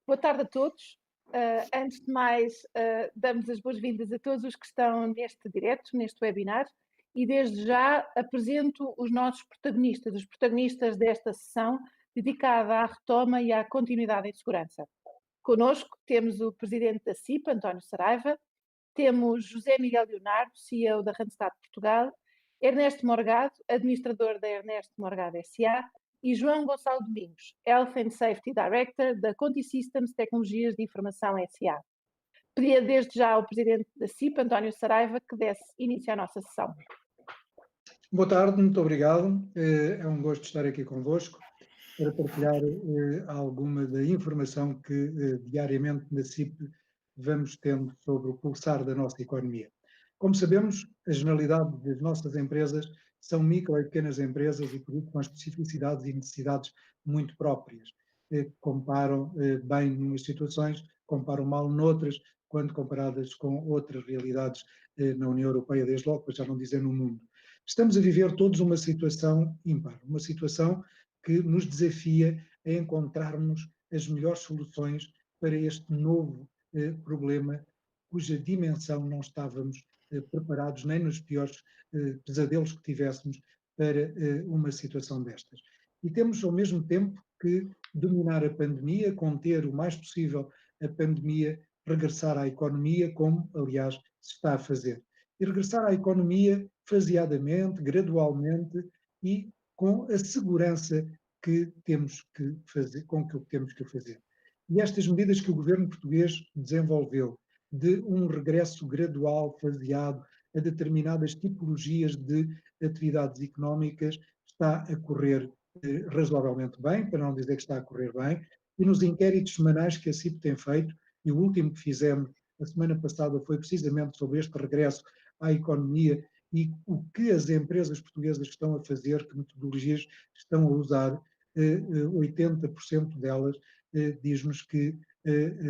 Boa tarde a todos. Antes de mais, damos as boas-vindas a todos os que estão neste direto, neste webinar, e desde já apresento os nossos protagonistas, os protagonistas desta sessão dedicada à retoma e à continuidade em segurança. Connosco temos o presidente da CIP, António Saraiva, temos José Miguel Leonardo, CEO da Randstad Portugal, Ernesto Morgado, administrador da Ernesto Morgado S.A., e João Gonçalo Domingos, Health and Safety Director da Conti Systems Tecnologias de Informação S.A. Pedia desde já ao presidente da CIP, António Saraiva, que desse início à nossa sessão. Boa tarde, muito obrigado. É um gosto estar aqui convosco para partilhar alguma da informação que diariamente na CIP vamos tendo sobre o pulsar da nossa economia. Como sabemos, a generalidade das nossas empresas são micro e pequenas empresas e, por isso, com especificidades e necessidades muito próprias. Comparam bem em umas situações, comparam mal noutras, quando comparadas com outras realidades na União Europeia, desde logo, para já não dizer no mundo. Estamos a viver todos uma situação ímpar, uma situação que nos desafia a encontrarmos as melhores soluções para este novo problema, cuja dimensão não estávamos preparados nem nos piores pesadelos que tivéssemos para uma situação destas. E temos, ao mesmo tempo, que dominar a pandemia, conter o mais possível a pandemia, regressar à economia, como, aliás, se está a fazer. E regressar à economia faseadamente, gradualmente e com a segurança que temos que fazer, com que temos que fazer. E estas medidas que o governo português desenvolveu, de um regresso gradual, faseado, a determinadas tipologias de atividades económicas, está a correr razoavelmente bem, para não dizer que está a correr bem, e nos inquéritos semanais que a CIP tem feito, e o último que fizemos a semana passada foi precisamente sobre este regresso à economia e o que as empresas portuguesas estão a fazer, que metodologias estão a usar, 80% delas diz-nos que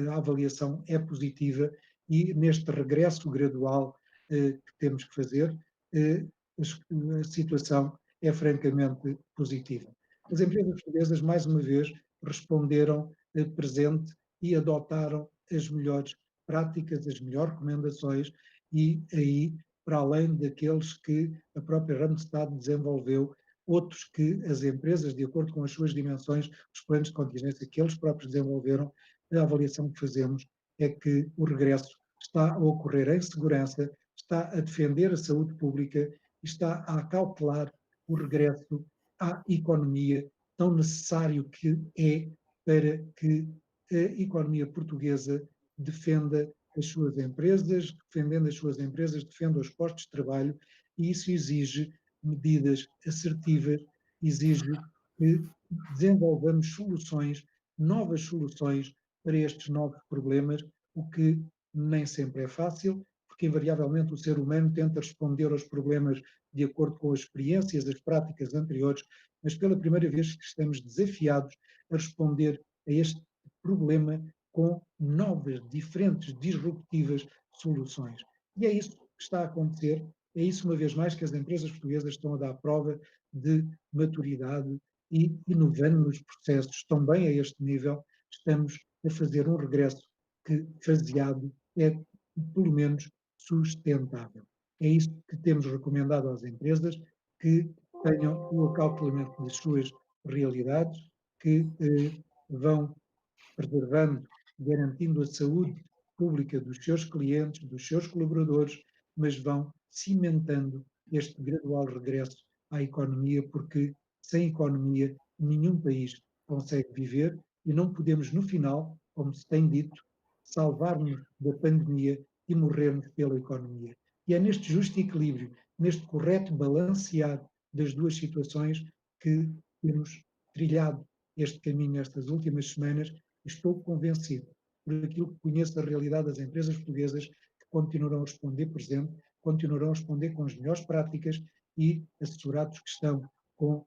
a avaliação é positiva e neste regresso gradual que temos que fazer, a situação é francamente positiva. As empresas portuguesas, mais uma vez, responderam presente e adotaram as melhores práticas, as melhores recomendações e aí, para além daqueles que a própria Randstad desenvolveu, outros que as empresas, de acordo com as suas dimensões, os planos de contingência que eles próprios desenvolveram, a avaliação que fazemos é que o regresso está a ocorrer em segurança, está a defender a saúde pública e está a acautelar o regresso à economia tão necessário que é para que a economia portuguesa defenda as suas empresas, defendendo as suas empresas, defenda os postos de trabalho, e isso exige medidas assertivas, exige que desenvolvamos soluções, novas soluções para estes novos problemas, o que nem sempre é fácil, porque invariavelmente o ser humano tenta responder aos problemas de acordo com as experiências, as práticas anteriores, mas pela primeira vez que estamos desafiados a responder a este problema com novas, diferentes, disruptivas soluções. E é isso que está a acontecer, é isso uma vez mais que as empresas portuguesas estão a dar prova de maturidade e inovando nos processos também a este nível, estamos a fazer um regresso que, faseado, é pelo menos sustentável. É isso que temos recomendado às empresas, que tenham o acautelamento das suas realidades, que vão preservando, garantindo a saúde pública dos seus clientes, dos seus colaboradores, mas vão cimentando este gradual regresso à economia, porque sem economia nenhum país consegue viver e não podemos, no final, como se tem dito, salvar-nos da pandemia e morrermos pela economia. E é neste justo equilíbrio, neste correto balancear das duas situações que temos trilhado este caminho estas últimas semanas. Estou convencido, por aquilo que conheço da realidade das empresas portuguesas, que continuarão a responder presente, continuarão a responder com as melhores práticas e assessorados que estão com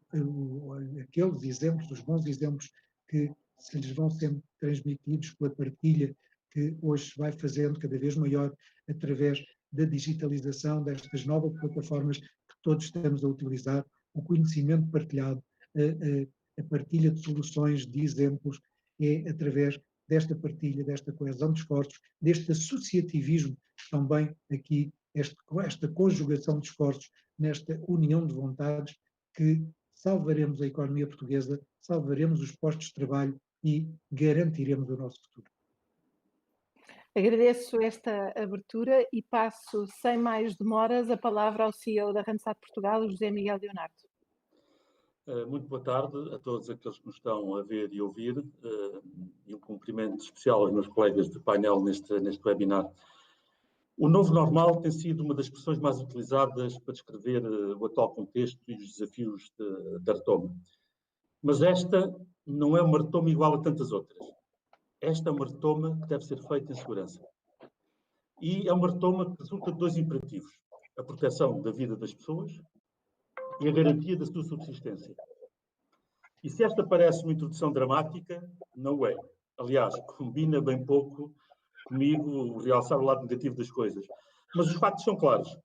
aqueles exemplos, os bons exemplos que se lhes vão sendo transmitidos pela partilha que hoje se vai fazendo cada vez maior através da digitalização destas novas plataformas que todos estamos a utilizar, o conhecimento partilhado, a partilha de soluções, de exemplos, é através desta partilha, desta coesão de esforços, deste associativismo também aqui, esta conjugação de esforços, nesta união de vontades que salvaremos a economia portuguesa, salvaremos os postos de trabalho e garantiremos o nosso futuro. Agradeço esta abertura e passo, sem mais demoras, a palavra ao CEO da Randstad Portugal, José Miguel Leonardo. Muito boa tarde a todos aqueles que nos estão a ver e ouvir, e um cumprimento especial aos meus colegas de painel neste webinar. O novo normal tem sido uma das expressões mais utilizadas para descrever o atual contexto e os desafios da retoma. Mas esta não é uma retoma igual a tantas outras. Esta é uma retoma que deve ser feita em segurança. E é uma retoma que resulta de dois imperativos: a proteção da vida das pessoas e a garantia da sua subsistência. E se esta parece uma introdução dramática, não é. Aliás, combina bem pouco comigo realçar o lado negativo das coisas. Mas os factos são claros.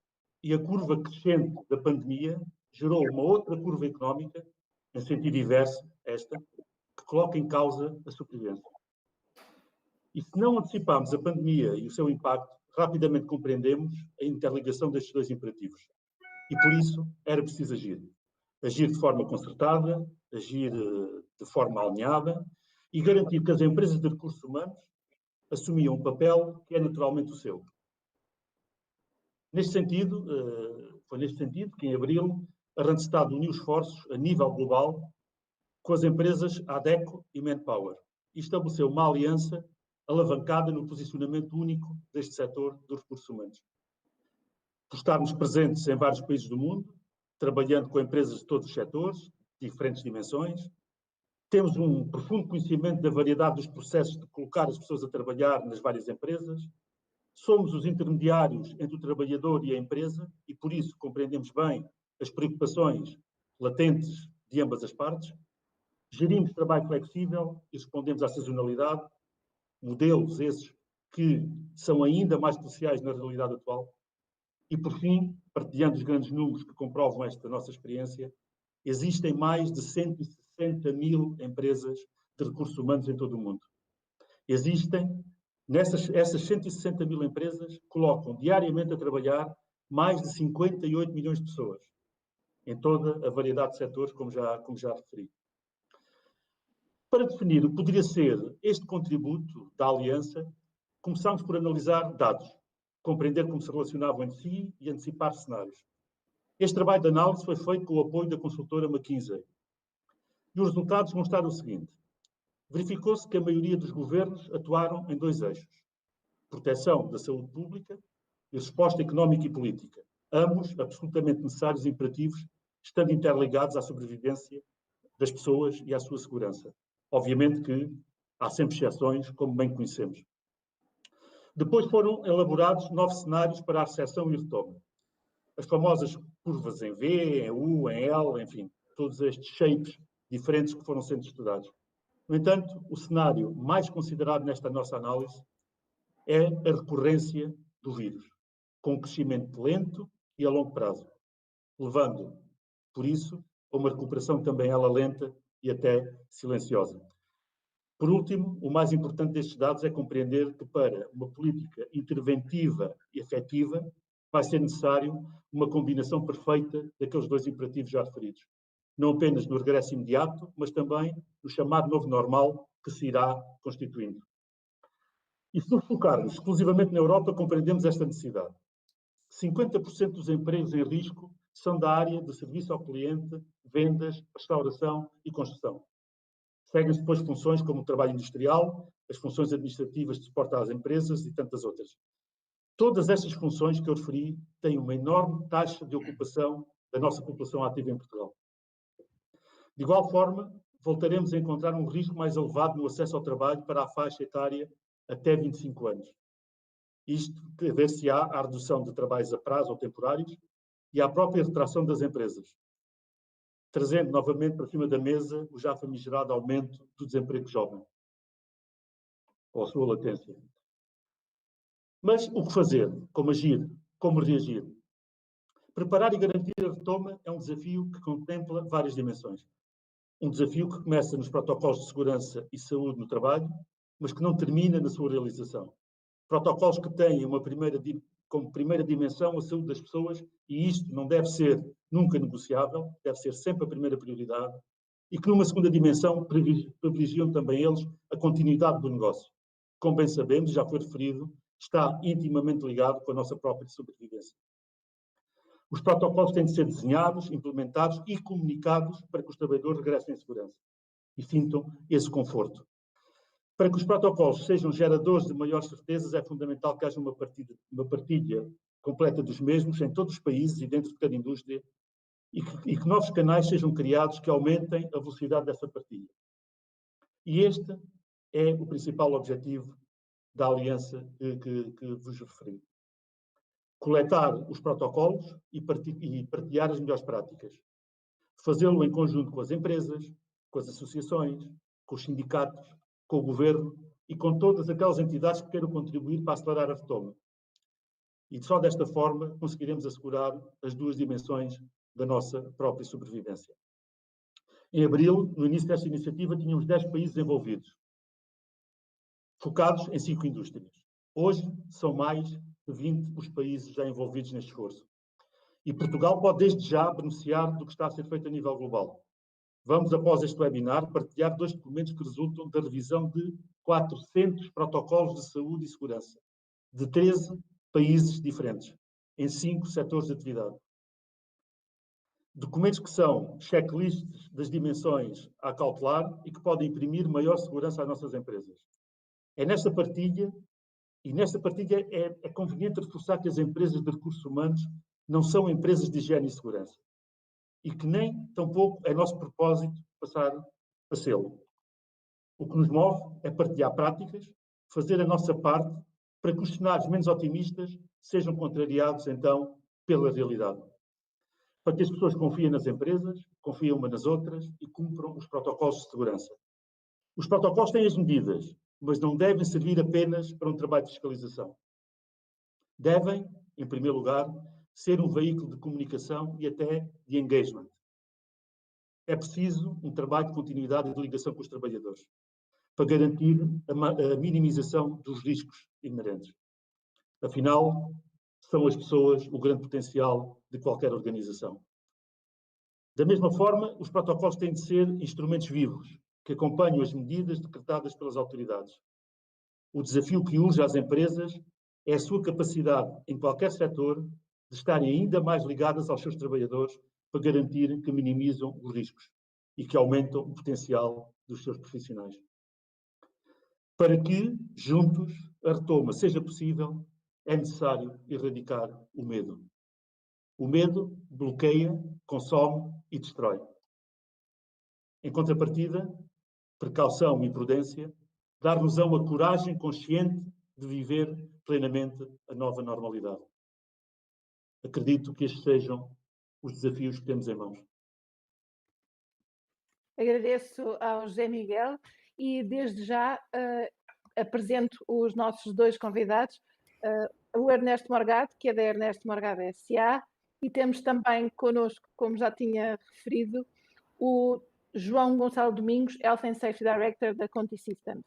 E a curva crescente da pandemia gerou uma outra curva económica, em sentido inverso, esta, que coloca em causa a sobrevivência. E se não anteciparmos a pandemia e o seu impacto, rapidamente compreendemos a interligação destes dois imperativos. E por isso era preciso agir. Agir de forma concertada, agir de forma alinhada e garantir que as empresas de recursos humanos assumiam um papel que é naturalmente o seu. Neste sentido, foi neste sentido que em abril a Randstad uniu esforços a nível global com as empresas Adecco e Manpower e estabeleceu uma aliança alavancada no posicionamento único deste setor dos recursos humanos. Por estarmos presentes em vários países do mundo, trabalhando com empresas de todos os setores, diferentes dimensões, temos um profundo conhecimento da variedade dos processos de colocar as pessoas a trabalhar nas várias empresas, somos os intermediários entre o trabalhador e a empresa e, por isso, compreendemos bem as preocupações latentes de ambas as partes, gerimos trabalho flexível e respondemos à sazonalidade, modelos esses que são ainda mais cruciais na realidade atual. E, por fim, partilhando os grandes números que comprovam esta nossa experiência, existem mais de 160 mil empresas de recursos humanos em todo o mundo. Essas 160 mil empresas colocam diariamente a trabalhar mais de 58 milhões de pessoas, em toda a variedade de setores, como já referi. Para definir o que poderia ser este contributo da aliança, começámos por analisar dados, compreender como se relacionavam entre si e antecipar cenários. Este trabalho de análise foi feito com o apoio da consultora McKinsey. E os resultados mostraram o seguinte: verificou-se que a maioria dos governos atuaram em dois eixos: proteção da saúde pública e resposta económica e política, ambos absolutamente necessários e imperativos, estando interligados à sobrevivência das pessoas e à sua segurança. Obviamente que há sempre exceções, como bem conhecemos. Depois foram elaborados 9 cenários para a recessão e retoma. As famosas curvas em V, em U, em L, enfim, todos estes shapes diferentes que foram sendo estudados. No entanto, o cenário mais considerado nesta nossa análise é a recorrência do vírus, com um crescimento lento e a longo prazo, levando, por isso, a uma recuperação também ela lenta e até silenciosa. Por último, o mais importante destes dados é compreender que para uma política interventiva e efetiva vai ser necessário uma combinação perfeita daqueles dois imperativos já referidos. Não apenas no regresso imediato, mas também no chamado novo normal que se irá constituindo. E se nos focarmos exclusivamente na Europa, compreendemos esta necessidade. 50% dos empregos em risco são da área de serviço ao cliente, vendas, restauração e construção. Seguem-se depois funções como o trabalho industrial, as funções administrativas de suporte às empresas e tantas outras. Todas estas funções que eu referi têm uma enorme taxa de ocupação da nossa população ativa em Portugal. De igual forma, voltaremos a encontrar um risco mais elevado no acesso ao trabalho para a faixa etária até 25 anos. Isto dever-se-á à redução de trabalhos a prazo ou temporários e à própria retração das empresas, trazendo novamente para cima da mesa o já famigerado aumento do desemprego jovem, ou a sua latência. Mas o que fazer? Como agir? Como reagir? Preparar e garantir a retoma é um desafio que contempla várias dimensões. Um desafio que começa nos protocolos de segurança e saúde no trabalho, mas que não termina na sua realização. Protocolos que têm como primeira dimensão a saúde das pessoas, e isto não deve ser nunca negociável, deve ser sempre a primeira prioridade, e que numa segunda dimensão privilegiam também eles a continuidade do negócio. Como bem sabemos, já foi referido, está intimamente ligado com a nossa própria sobrevivência. Os protocolos têm de ser desenhados, implementados e comunicados para que os trabalhadores regressem em segurança e sintam esse conforto. Para que os protocolos sejam geradores de maiores certezas, é fundamental que haja uma partilha completa dos mesmos em todos os países e dentro de cada indústria e que novos canais sejam criados que aumentem a velocidade dessa partilha. E este é o principal objetivo da aliança que vos referi. Coletar os protocolos e partilhar as melhores práticas. Fazê-lo em conjunto com as empresas, com as associações, com os sindicatos, com o governo e com todas aquelas entidades que queiram contribuir para acelerar a retoma. E só desta forma conseguiremos assegurar as duas dimensões da nossa própria sobrevivência. Em abril, no início desta iniciativa, tínhamos 10 países envolvidos, focados em 5 indústrias. Hoje, são mais de 20 os países já envolvidos neste esforço. E Portugal pode, desde já, beneficiar do que está a ser feito a nível global. Vamos, após este webinar, partilhar 2 documentos que resultam da revisão de 400 protocolos de saúde e segurança, de 13 países diferentes, em 5 setores de atividade. Documentos que são checklists das dimensões a cautelar e que podem imprimir maior segurança às nossas empresas. Nesta partilha é conveniente reforçar que as empresas de recursos humanos não são empresas de higiene e segurança. E que nem, tampouco, é nosso propósito passar a sê-lo. O que nos move é partilhar práticas, fazer a nossa parte para que os cenários menos otimistas sejam contrariados, então, pela realidade. Para que as pessoas confiem nas empresas, confiem umas nas outras e cumpram os protocolos de segurança. Os protocolos têm as medidas, mas não devem servir apenas para um trabalho de fiscalização. Devem, em primeiro lugar, ser um veículo de comunicação e até de engagement. É preciso um trabalho de continuidade e de ligação com os trabalhadores, para garantir a minimização dos riscos inerentes. Afinal, são as pessoas o grande potencial de qualquer organização. Da mesma forma, os protocolos têm de ser instrumentos vivos, que acompanham as medidas decretadas pelas autoridades. O desafio que urge às empresas é a sua capacidade, em qualquer setor, de estarem ainda mais ligadas aos seus trabalhadores para garantir que minimizam os riscos e que aumentam o potencial dos seus profissionais. Para que, juntos, a retoma seja possível, é necessário erradicar o medo. O medo bloqueia, consome e destrói. Em contrapartida, precaução e prudência dar-nos-ão a coragem consciente de viver plenamente a nova normalidade. Acredito que estes sejam os desafios que temos em mãos. Agradeço ao José Miguel e desde já apresento os nossos 2 convidados, o Ernesto Morgado, que é da Ernesto Morgado S.A., e temos também connosco, como já tinha referido, o João Gonçalo Domingos, Health and Safety Director da Conti Systems.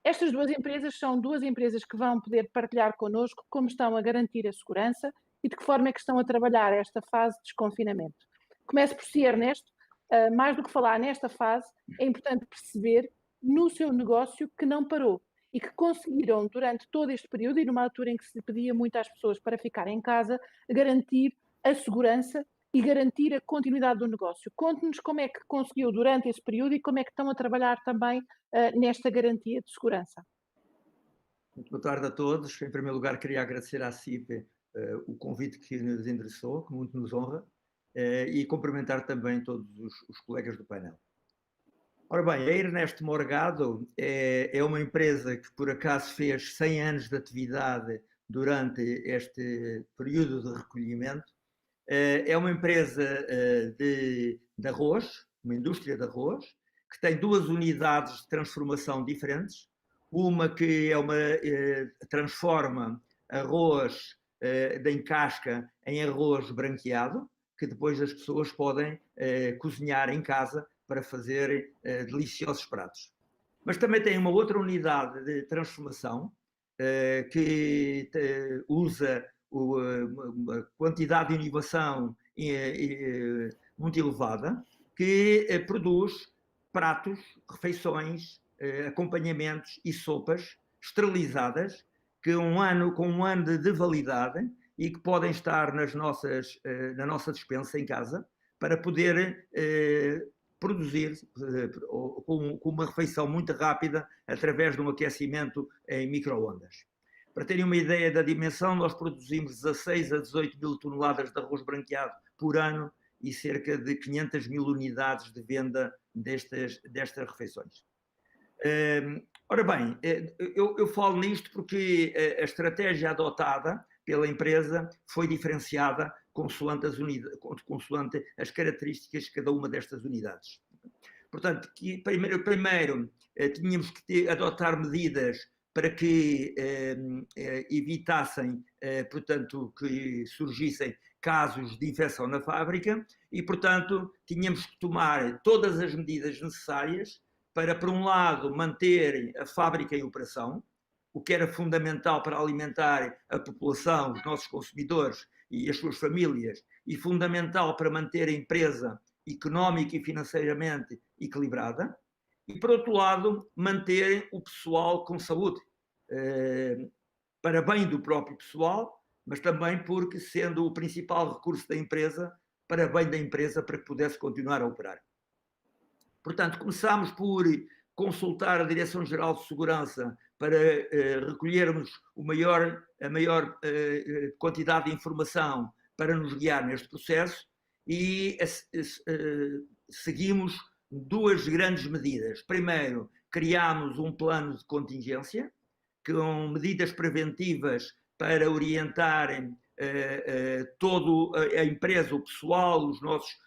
Estas 2 empresas são 2 empresas que vão poder partilhar connosco como estão a garantir a segurança e de que forma é que estão a trabalhar esta fase de desconfinamento. Começo por si, Ernesto. Mais do que falar nesta fase, é importante perceber no seu negócio que não parou e que conseguiram, durante todo este período, e numa altura em que se pedia muito às pessoas para ficarem em casa, garantir a segurança e garantir a continuidade do negócio. Conte-nos como é que conseguiu durante esse período e como é que estão a trabalhar também nesta garantia de segurança. Muito boa tarde a todos. Em primeiro lugar, queria agradecer à CIPE o convite que nos endereçou, que muito nos honra, e cumprimentar também todos os colegas do painel. Ora bem, a Ernesto Morgado é uma empresa que por acaso fez 100 anos de atividade durante este período de recolhimento. É uma empresa de arroz, uma indústria de arroz, que tem 2 unidades de transformação diferentes. Uma que transforma arroz em casca em arroz branqueado, que depois as pessoas podem cozinhar em casa para fazer deliciosos pratos. Mas também tem uma outra unidade de transformação que usa uma quantidade de inovação muito elevada, que produz pratos, refeições, acompanhamentos e sopas esterilizadas que com um ano de validade e que podem estar na nossa despensa em casa para poder produzir com uma refeição muito rápida através de um aquecimento em micro-ondas. Para terem uma ideia da dimensão, nós produzimos 16 a 18 mil toneladas de arroz branqueado por ano e cerca de 500 mil unidades de venda destas refeições. Ora bem, eu falo nisto porque a estratégia adotada pela empresa foi diferenciada consoante as características de cada uma destas unidades. Portanto, primeiro tínhamos que adotar medidas para que evitassem, portanto, que surgissem casos de infecção na fábrica e, portanto, tínhamos que tomar todas as medidas necessárias para, por um lado, manter a fábrica em operação, o que era fundamental para alimentar a população, os nossos consumidores e as suas famílias, e fundamental para manter a empresa económica e financeiramente equilibrada, e, por outro lado, manter o pessoal com saúde, para bem do próprio pessoal, mas também porque, sendo o principal recurso da empresa, para bem da empresa, para que pudesse continuar a operar. Portanto, começámos por consultar a Direção-Geral de Segurança para recolhermos a maior quantidade de informação para nos guiar neste processo e seguimos duas grandes medidas. Primeiro, criámos um plano de contingência, com medidas preventivas para orientarem toda a empresa, o pessoal, os nossos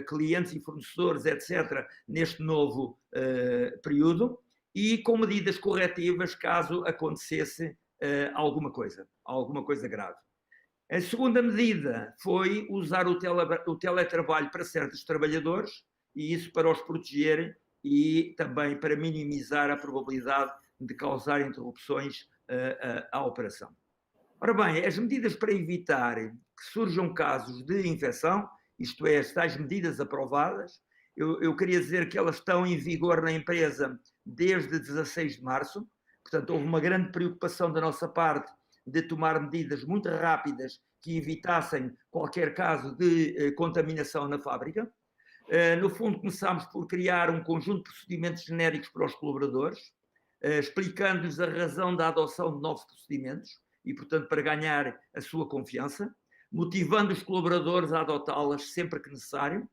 clientes e fornecedores, etc., neste novo período, e com medidas corretivas caso acontecesse alguma coisa grave. A segunda medida foi usar o teletrabalho para certos trabalhadores, e isso para os proteger e também para minimizar a probabilidade de causar interrupções à operação. Ora bem, as medidas para evitar que surjam casos de infecção, isto é, as tais medidas aprovadas, eu queria dizer que elas estão em vigor na empresa desde 16 de março, portanto houve uma grande preocupação da nossa parte de tomar medidas muito rápidas que evitassem qualquer caso de contaminação na fábrica. No fundo, começámos por criar um conjunto de procedimentos genéricos para os colaboradores, explicando-lhes a razão da adoção de novos procedimentos e, portanto, para ganhar a sua confiança, motivando os colaboradores a adotá-las sempre que necessário.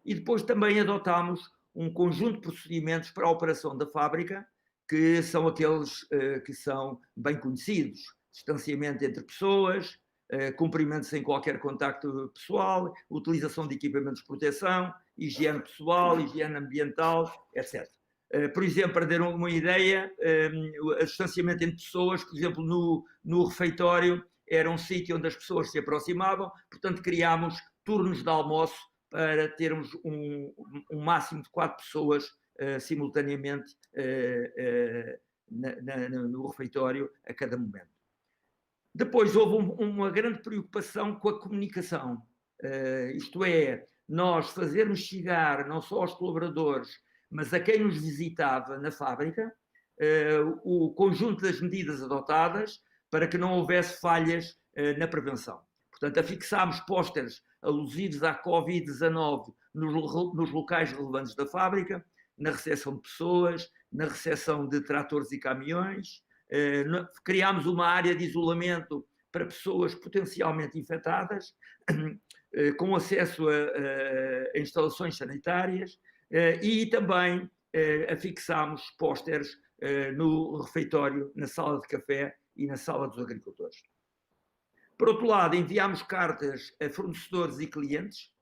E depois também adotámos um conjunto de procedimentos para a operação da fábrica, que são aqueles que são bem conhecidos: distanciamento entre pessoas, cumprimento sem qualquer contacto pessoal, utilização de equipamentos de proteção, higiene pessoal, higiene ambiental, etc. Por exemplo, para ter uma ideia, o distanciamento entre pessoas, por exemplo, no refeitório, era um sítio onde as pessoas se aproximavam, portanto criámos turnos de almoço para termos um máximo de 4 pessoas simultaneamente no refeitório a cada momento. Depois houve uma grande preocupação com a comunicação, isto é, nós fazermos chegar não só aos colaboradores, mas a quem nos visitava na fábrica, o conjunto das medidas adotadas para que não houvesse falhas na prevenção. Portanto, afixámos pósteres alusivos à Covid-19 nos locais relevantes da fábrica, na recepção de pessoas, na recepção de tratores e caminhões. Criámos uma área de isolamento para pessoas potencialmente infectadas, com acesso a instalações sanitárias, e também afixámos pósteres no refeitório, na sala de café e na sala dos agricultores. Por outro lado, enviámos cartas a fornecedores e clientes,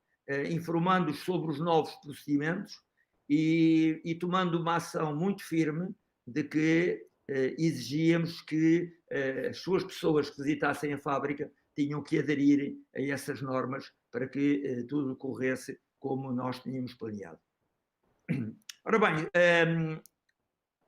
informando-os sobre os novos procedimentos e tomando uma ação muito firme de que exigíamos que as suas pessoas que visitassem a fábrica tinham que aderir a essas normas para que tudo corresse como nós tínhamos planeado. Ora bem,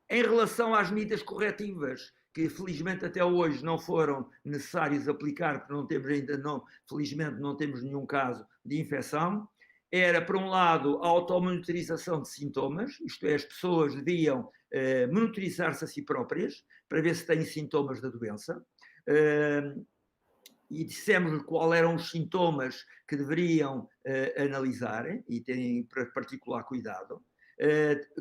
Em relação às medidas corretivas, que felizmente até hoje não foram necessários aplicar, porque não temos ainda, felizmente não temos nenhum caso de infecção, era, por um lado, a automonitorização de sintomas, isto é, as pessoas deviam monitorizar-se a si próprias para ver se têm sintomas da doença. E dissemos quais eram os sintomas que deveriam analisar e terem particular cuidado.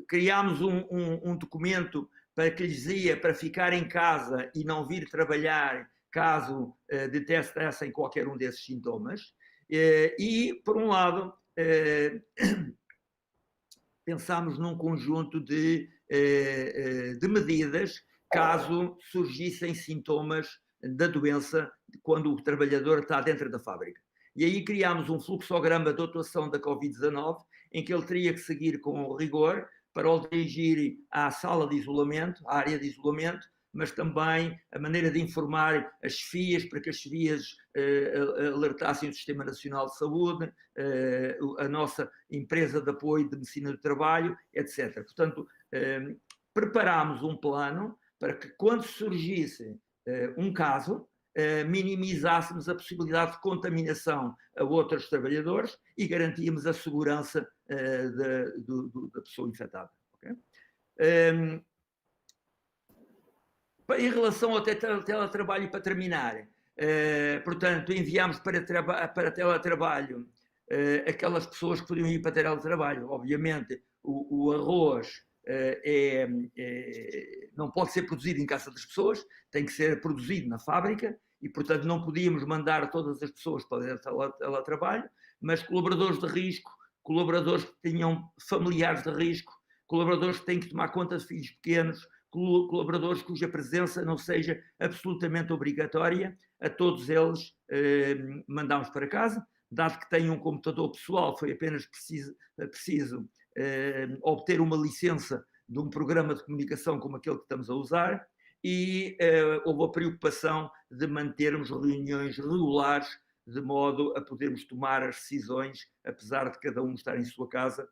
Criámos um documento para que lhes dizia para ficar em casa e não vir trabalhar caso detectassem qualquer um desses sintomas. E, por um lado, pensámos num conjunto de medidas caso surgissem sintomas da doença quando o trabalhador está dentro da fábrica. E aí criámos um fluxograma de atuação da Covid-19 em que ele teria que seguir com rigor para o dirigir à sala de isolamento, à área de isolamento, mas também a maneira de informar as chefias, para que as chefias alertassem o Sistema Nacional de Saúde, a nossa empresa de apoio de medicina do trabalho, etc. Portanto, preparámos um plano para que quando surgisse um caso, minimizássemos a possibilidade de contaminação a outros trabalhadores e garantíamos a segurança da pessoa infectada. Okay? Em relação ao teletrabalho, para terminar, portanto, enviámos para teletrabalho aquelas pessoas que podiam ir para teletrabalho. Obviamente, o arroz não pode ser produzido em casa das pessoas, tem que ser produzido na fábrica e, portanto, não podíamos mandar todas as pessoas para o teletrabalho, mas colaboradores de risco, colaboradores que tinham familiares de risco, colaboradores que têm que tomar conta de filhos pequenos, colaboradores cuja presença não seja absolutamente obrigatória, a todos eles mandámos para casa. Dado que têm um computador pessoal, foi apenas preciso obter uma licença de um programa de comunicação como aquele que estamos a usar e houve a preocupação de mantermos reuniões regulares de modo a podermos tomar as decisões, apesar de cada um estar em sua casa,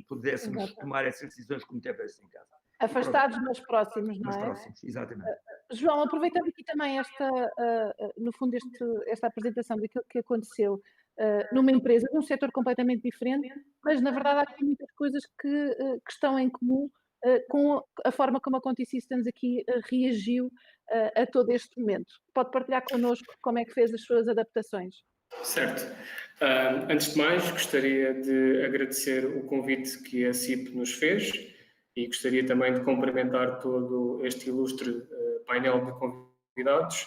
pudéssemos tomar essas decisões como tivesse em casa. Afastados, mas próximos, não é? Mas próximos, exatamente. João, aproveitando aqui também no fundo esta apresentação daquilo que aconteceu numa empresa, num setor completamente diferente, mas na verdade há aqui muitas coisas que estão em comum com a forma como a Conti Systems aqui reagiu a todo este momento. Pode partilhar connosco como é que fez as suas adaptações? Certo. Antes de mais, gostaria de agradecer o convite que a CIP nos fez e gostaria também de cumprimentar todo este ilustre painel de convidados.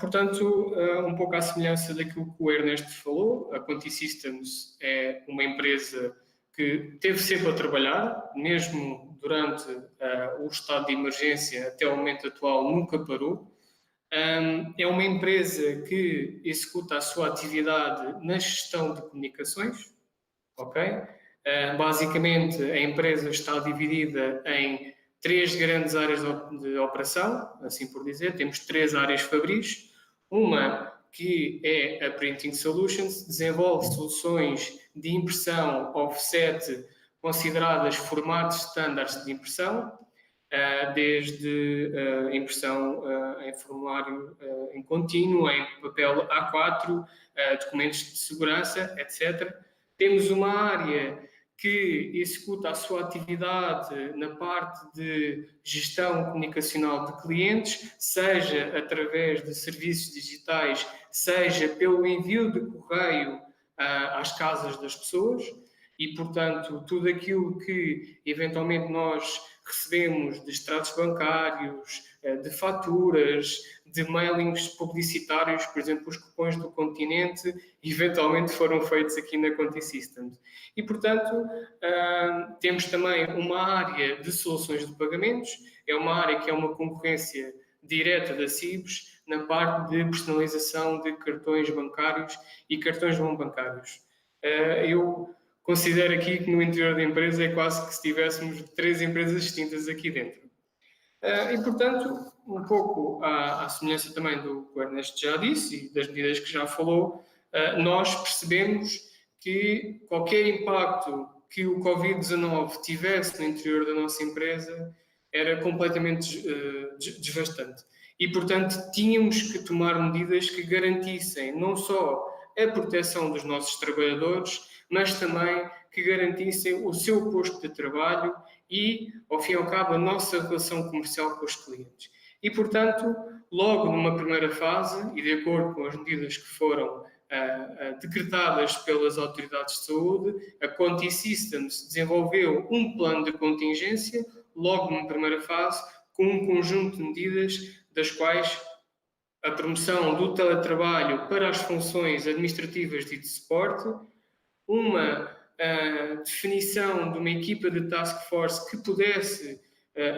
Portanto, um pouco à semelhança daquilo que o Ernesto falou, a Conti Systems é uma empresa que teve sempre a trabalhar, mesmo durante o estado de emergência até o momento atual, nunca parou. É uma empresa que executa a sua atividade na gestão de comunicações, ok? Basicamente, a empresa está dividida em 3 grandes áreas de operação, assim por dizer. Temos 3 áreas fabris. Uma que é a Printing Solutions, desenvolve soluções de impressão offset consideradas formatos estándares de impressão, desde impressão em formulário em contínuo, em papel A4, documentos de segurança, etc. Temos uma área que executa a sua atividade na parte de gestão comunicacional de clientes, seja através de serviços digitais, seja pelo envio de correio às casas das pessoas e, portanto, tudo aquilo que eventualmente nós recebemos de extratos bancários, de faturas, de mailings publicitários, por exemplo, os cupons do Continente, eventualmente foram feitos aqui na Conti Systems. E, portanto, temos também uma área de soluções de pagamentos, é uma área que é uma concorrência direta da CIBS na parte de personalização de cartões bancários e cartões não bancários. Eu considero aqui que no interior da empresa é quase que se tivéssemos 3 empresas distintas aqui dentro. E, portanto, um pouco à semelhança também do que o Ernesto já disse e das medidas que já falou, nós percebemos que qualquer impacto que o Covid-19 tivesse no interior da nossa empresa era completamente desgastante. E, portanto, tínhamos que tomar medidas que garantissem não só a proteção dos nossos trabalhadores, mas também que garantissem o seu posto de trabalho e, ao fim e ao cabo, a nossa relação comercial com os clientes. E, portanto, logo numa primeira fase, e de acordo com as medidas que foram decretadas pelas autoridades de saúde, a Conti Systems desenvolveu um plano de contingência, logo numa primeira fase, com um conjunto de medidas, das quais a promoção do teletrabalho para as funções administrativas e de suporte, uma definição de uma equipa de task force que pudesse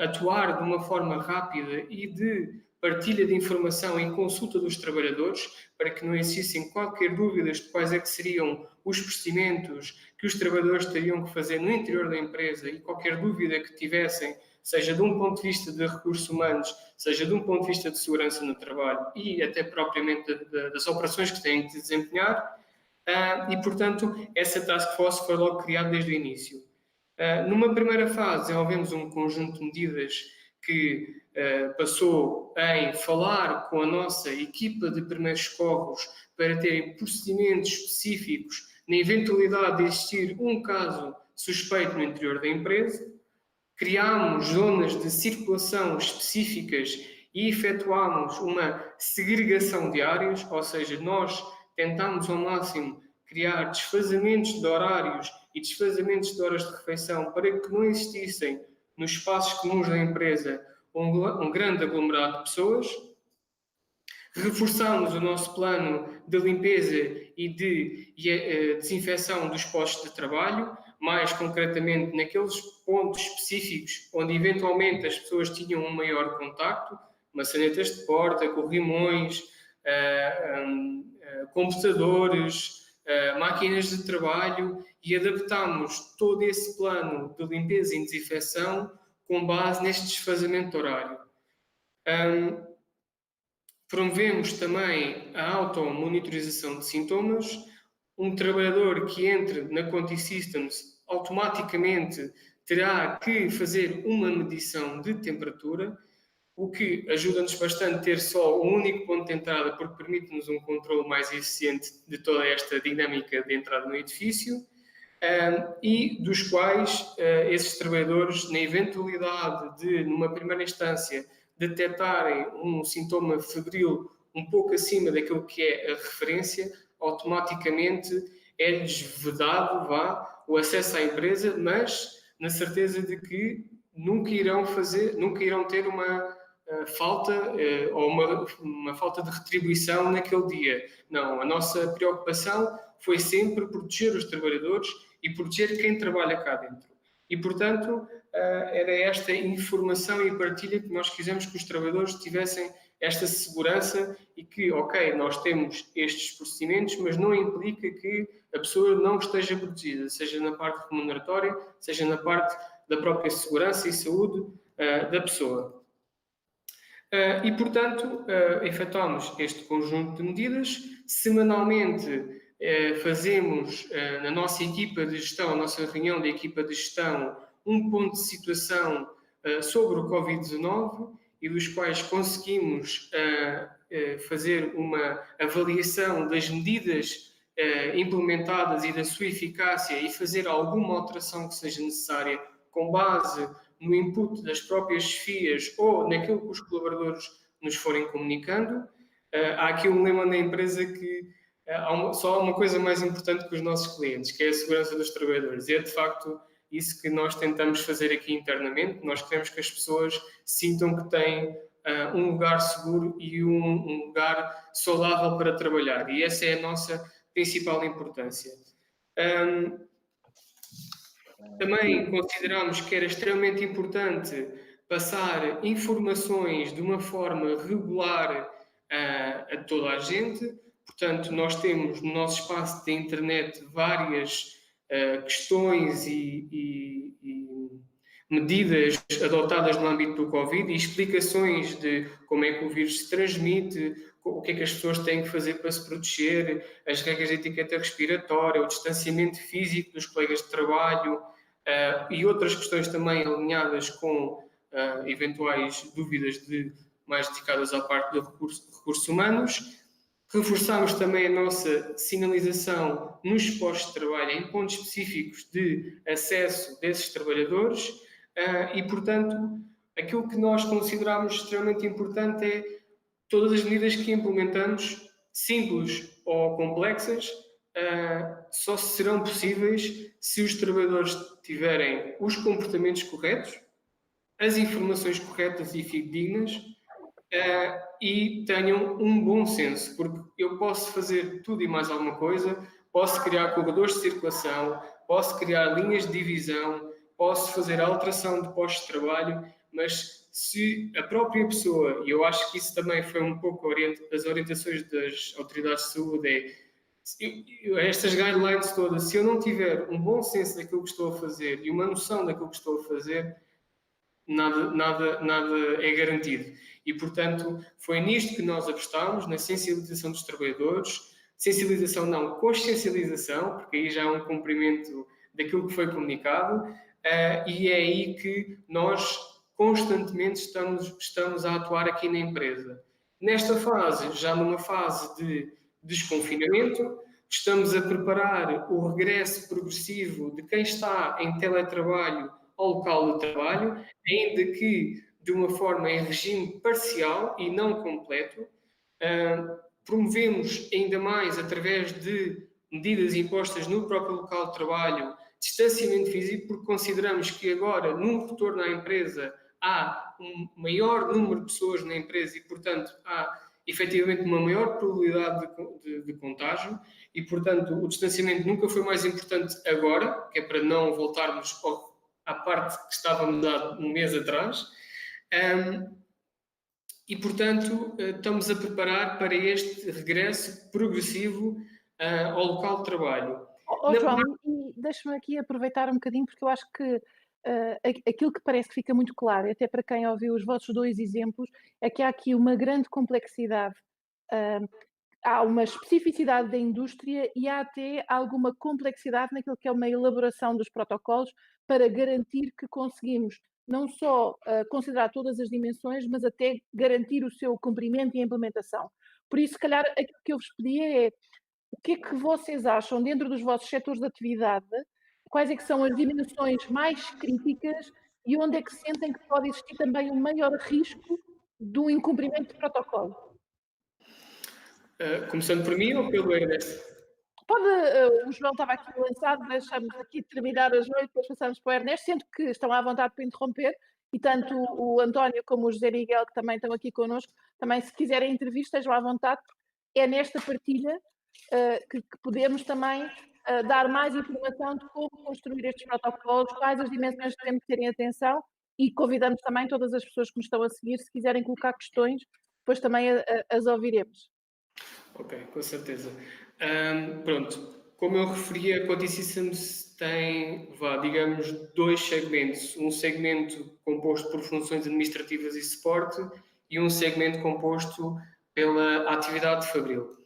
atuar de uma forma rápida e de partilha de informação e consulta dos trabalhadores, para que não existissem qualquer dúvidas de quais é que seriam os procedimentos que os trabalhadores teriam que fazer no interior da empresa e qualquer dúvida que tivessem, seja de um ponto de vista de recursos humanos, seja de um ponto de vista de segurança no trabalho e até propriamente das operações que têm que desempenhar. E, portanto, essa task force foi logo criada desde o início. Numa primeira fase, desenvolvemos um conjunto de medidas que passou em falar com a nossa equipa de primeiros socorros para terem procedimentos específicos na eventualidade de existir um caso suspeito no interior da empresa. Criámos zonas de circulação específicas e efetuámos uma segregação de áreas, ou seja, nós tentámos ao máximo criar desfazamentos de horários e desfazamentos de horas de refeição para que não existissem nos espaços comuns da empresa um grande aglomerado de pessoas. Reforçámos o nosso plano de limpeza e de desinfecção dos postos de trabalho, mais concretamente naqueles pontos específicos onde eventualmente as pessoas tinham um maior contacto, maçanetas de porta, corrimões, computadores, máquinas de trabalho, e adaptámos todo esse plano de limpeza e desinfecção com base neste desfazamento horário. Promovemos também a automonitorização de sintomas. Um trabalhador que entre na Conti Systems automaticamente terá que fazer uma medição de temperatura, o que ajuda-nos bastante a ter só um único ponto de entrada, porque permite-nos um controle mais eficiente de toda esta dinâmica de entrada no edifício, e dos quais esses trabalhadores, na eventualidade de, numa primeira instância, detectarem um sintoma febril um pouco acima daquilo que é a referência, automaticamente é-lhes vedado o acesso à empresa, mas na certeza de que nunca irão ter uma falta ou uma falta de retribuição naquele dia. Não, a nossa preocupação foi sempre proteger os trabalhadores e proteger quem trabalha cá dentro. E, portanto, era esta informação e partilha que nós quisemos que os trabalhadores tivessem esta segurança e que, ok, nós temos estes procedimentos, mas não implica que a pessoa não esteja protegida, seja na parte remuneratória, seja na parte da própria segurança e saúde da pessoa. E, portanto, efetuamos este conjunto de medidas. Semanalmente, fazemos na nossa equipa de gestão, a nossa reunião da equipa de gestão, um ponto de situação sobre o Covid-19 e dos quais conseguimos fazer uma avaliação das medidas implementadas e da sua eficácia e fazer alguma alteração que seja necessária com base no input das próprias chefias ou naquilo que os colaboradores nos forem comunicando. Há aqui um lema na empresa que só há uma coisa mais importante que os nossos clientes, que é a segurança dos trabalhadores. E é, de facto, isso que nós tentamos fazer aqui internamente. Nós queremos que as pessoas sintam que têm um lugar seguro e um lugar saudável para trabalhar. E essa é a nossa principal importância. Também consideramos que era extremamente importante passar informações de uma forma regular a toda a gente. Portanto, nós temos no nosso espaço de internet várias questões e medidas adotadas no âmbito do Covid e explicações de como é que o vírus se transmite, o que é que as pessoas têm que fazer para se proteger, as regras de etiqueta respiratória, o distanciamento físico dos colegas de trabalho e outras questões também alinhadas com eventuais dúvidas mais dedicadas à parte de recursos humanos. Reforçámos também a nossa sinalização nos postos de trabalho em pontos específicos de acesso desses trabalhadores e, portanto, aquilo que nós consideramos extremamente importante é todas as medidas que implementamos, simples ou complexas, só serão possíveis se os trabalhadores tiverem os comportamentos corretos, as informações corretas e fidedignas e tenham um bom senso, porque eu posso fazer tudo e mais alguma coisa, posso criar corredores de circulação, posso criar linhas de divisão, posso fazer alteração de postos de trabalho, mas se a própria pessoa, e eu acho que isso também foi um pouco as orientações das autoridades de saúde, estas guidelines todas, se eu não tiver um bom senso daquilo que estou a fazer e uma noção daquilo que estou a fazer, nada é garantido. E, portanto, foi nisto que nós apostámos, na sensibilização dos trabalhadores, sensibilização não, consciencialização, porque aí já é um cumprimento daquilo que foi comunicado, e é aí que nós constantemente estamos a atuar aqui na empresa. Nesta fase, já numa fase de desconfinamento, estamos a preparar o regresso progressivo de quem está em teletrabalho ao local de trabalho, ainda que de uma forma em regime parcial e não completo. Promovemos ainda mais, através de medidas impostas no próprio local de trabalho, distanciamento físico, porque consideramos que agora, num retorno à empresa, há um maior número de pessoas na empresa e, portanto, há efetivamente uma maior probabilidade de contágio e, portanto, o distanciamento nunca foi mais importante agora, que é para não voltarmos à parte que estávamos há um mês atrás. E, portanto, estamos a preparar para este regresso progressivo ao local de trabalho. João, e deixa-me aqui aproveitar um bocadinho, porque eu acho que aquilo que parece que fica muito claro, até para quem ouviu os vossos dois exemplos, é que há aqui uma grande complexidade. Há uma especificidade da indústria e há até alguma complexidade naquilo que é uma elaboração dos protocolos para garantir que conseguimos não só considerar todas as dimensões, mas até garantir o seu cumprimento e implementação. Por isso, se calhar, aquilo que eu vos pedia é o que é que vocês acham dentro dos vossos setores de atividade, quais é que são as dimensões mais críticas e onde é que sentem que pode existir também um maior risco do incumprimento de protocolo? Começando por mim ou pelo Ernesto? O João estava aqui lançado, deixamos aqui terminar as 8, depois passamos para o Ernesto, sendo que estão à vontade para interromper, e tanto o António como o José Miguel, que também estão aqui connosco, também se quiserem intervir, estejam à vontade, é nesta partilha que podemos também dar mais informação de como construir estes protocolos, quais as dimensões que temos que terem atenção, e convidamos também todas as pessoas que nos estão a seguir, se quiserem colocar questões, depois também as ouviremos. Ok, com certeza. Pronto, como eu referi, a Coty Systems tem, digamos, dois segmentos. Um segmento composto por funções administrativas e suporte e um segmento composto pela atividade de fabril.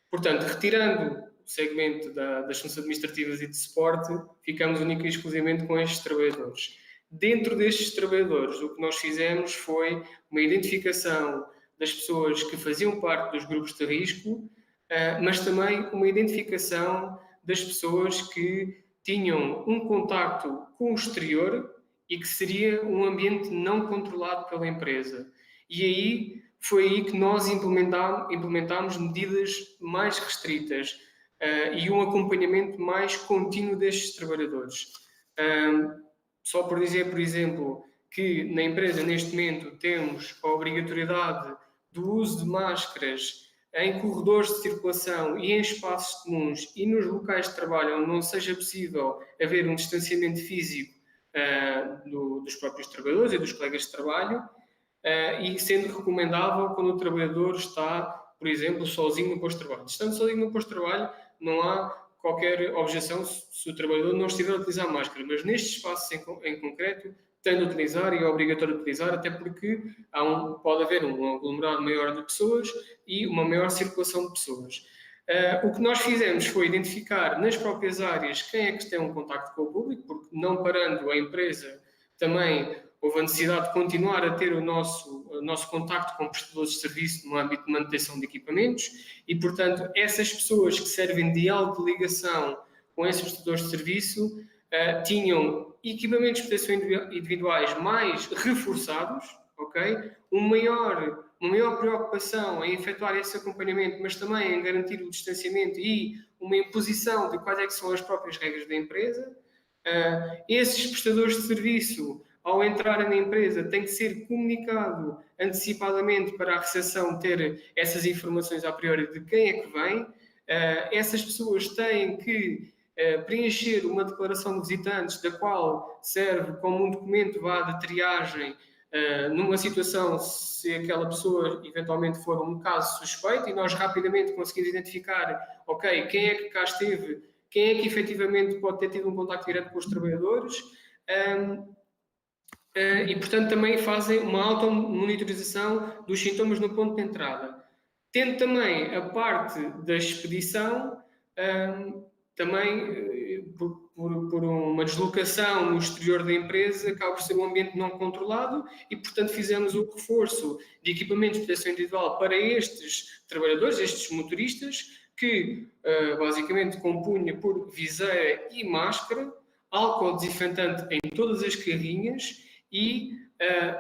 Portanto, retirando o segmento das funções administrativas e de suporte, ficamos única e exclusivamente com estes trabalhadores. Dentro destes trabalhadores, o que nós fizemos foi uma identificação das pessoas que faziam parte dos grupos de risco, mas também uma identificação das pessoas que tinham um contacto com o exterior e que seria um ambiente não controlado pela empresa. E aí foi aí que nós implementámos medidas mais restritas e um acompanhamento mais contínuo destes trabalhadores. Só por dizer, por exemplo, que na empresa neste momento temos a obrigatoriedade do uso de máscaras em corredores de circulação e em espaços comuns e nos locais de trabalho onde não seja possível haver um distanciamento físico dos próprios trabalhadores e dos colegas de trabalho, e sendo recomendável quando o trabalhador está, por exemplo, sozinho no posto de trabalho. Estando sozinho no posto de trabalho, não há qualquer objeção se o trabalhador não estiver a utilizar máscara, mas nestes espaços em concreto tem de utilizar e é obrigatório utilizar, até porque pode haver um aglomerado maior de pessoas e uma maior circulação de pessoas. O que nós fizemos foi identificar nas próprias áreas quem é que tem um contacto com o público, porque não parando a empresa, também houve a necessidade de continuar a ter o nosso contacto com prestadores de serviço no âmbito de manutenção de equipamentos e, portanto, essas pessoas que servem de elo de ligação com esses prestadores de serviço tinham equipamentos de proteção individuais mais reforçados, ok? Uma maior preocupação em efetuar esse acompanhamento, mas também em garantir o distanciamento e uma imposição de quais é que são as próprias regras da empresa. Esses prestadores de serviço, ao entrarem na empresa, têm que ser comunicado antecipadamente para a recepção ter essas informações a priori de quem é que vem. Essas pessoas têm que preencher uma declaração de visitantes, da qual serve como um documento de triagem numa situação se aquela pessoa eventualmente for um caso suspeito e nós rapidamente conseguimos identificar, ok, quem é que cá esteve, quem é que efetivamente pode ter tido um contacto direto com os trabalhadores e, portanto, também fazem uma automonitorização dos sintomas no ponto de entrada. Tendo também a parte da expedição, também por uma deslocação no exterior da empresa, acaba por ser um ambiente não controlado e, portanto, fizemos o reforço de equipamentos de proteção individual para estes trabalhadores, estes motoristas, que basicamente compunha por viseira e máscara, álcool desinfetante em todas as carrinhas e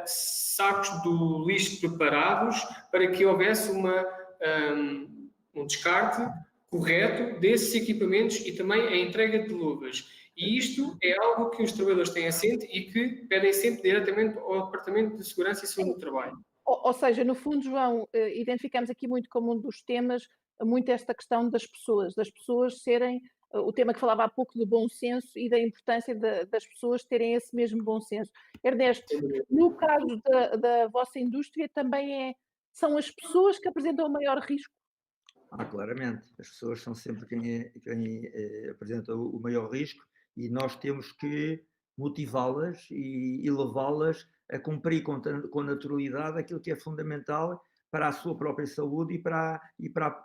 sacos do lixo preparados para que houvesse um descarte correto desses equipamentos e também a entrega de luvas. E isto é algo que os trabalhadores têm assente e que pedem sempre diretamente ao Departamento de Segurança e Saúde do Trabalho. Ou seja, no fundo, João, identificamos aqui muito como um dos temas, muito esta questão das pessoas serem, o tema que falava há pouco do bom senso e da importância das pessoas terem esse mesmo bom senso. Ernesto, no caso da vossa indústria, também são as pessoas que apresentam o maior risco? Claramente. As pessoas são sempre quem apresenta o maior risco e nós temos que motivá-las e levá-las a cumprir com naturalidade aquilo que é fundamental para a sua própria saúde e para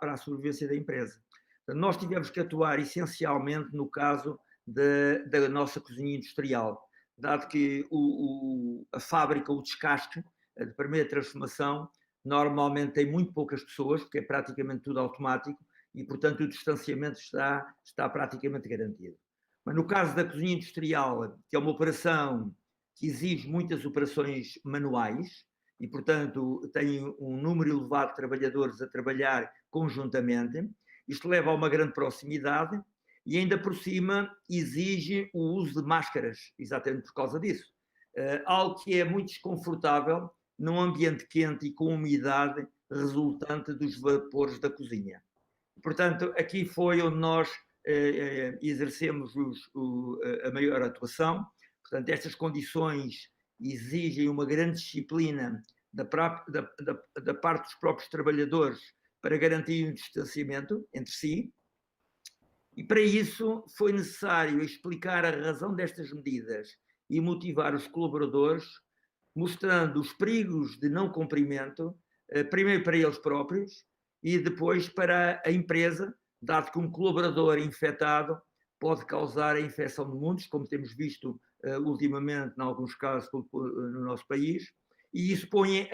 a sobrevivência da empresa. Nós tivemos que atuar essencialmente no caso da nossa cozinha industrial, dado que a fábrica, o descasque, de primeira transformação, normalmente tem muito poucas pessoas, porque é praticamente tudo automático e, portanto, o distanciamento está praticamente garantido. Mas no caso da cozinha industrial, que é uma operação que exige muitas operações manuais e, portanto, tem um número elevado de trabalhadores a trabalhar conjuntamente, isto leva a uma grande proximidade e, ainda por cima, exige o uso de máscaras, exatamente por causa disso. Algo que é muito desconfortável num ambiente quente e com umidade resultante dos vapores da cozinha. Portanto, aqui foi onde nós exercemos a maior atuação. Portanto, estas condições exigem uma grande disciplina da parte dos próprios trabalhadores para garantir um distanciamento entre si. E para isso foi necessário explicar a razão destas medidas e motivar os colaboradores, mostrando os perigos de não cumprimento, primeiro para eles próprios e depois para a empresa, dado que um colaborador infectado pode causar a infecção de muitos, como temos visto ultimamente em alguns casos no nosso país, e isso põe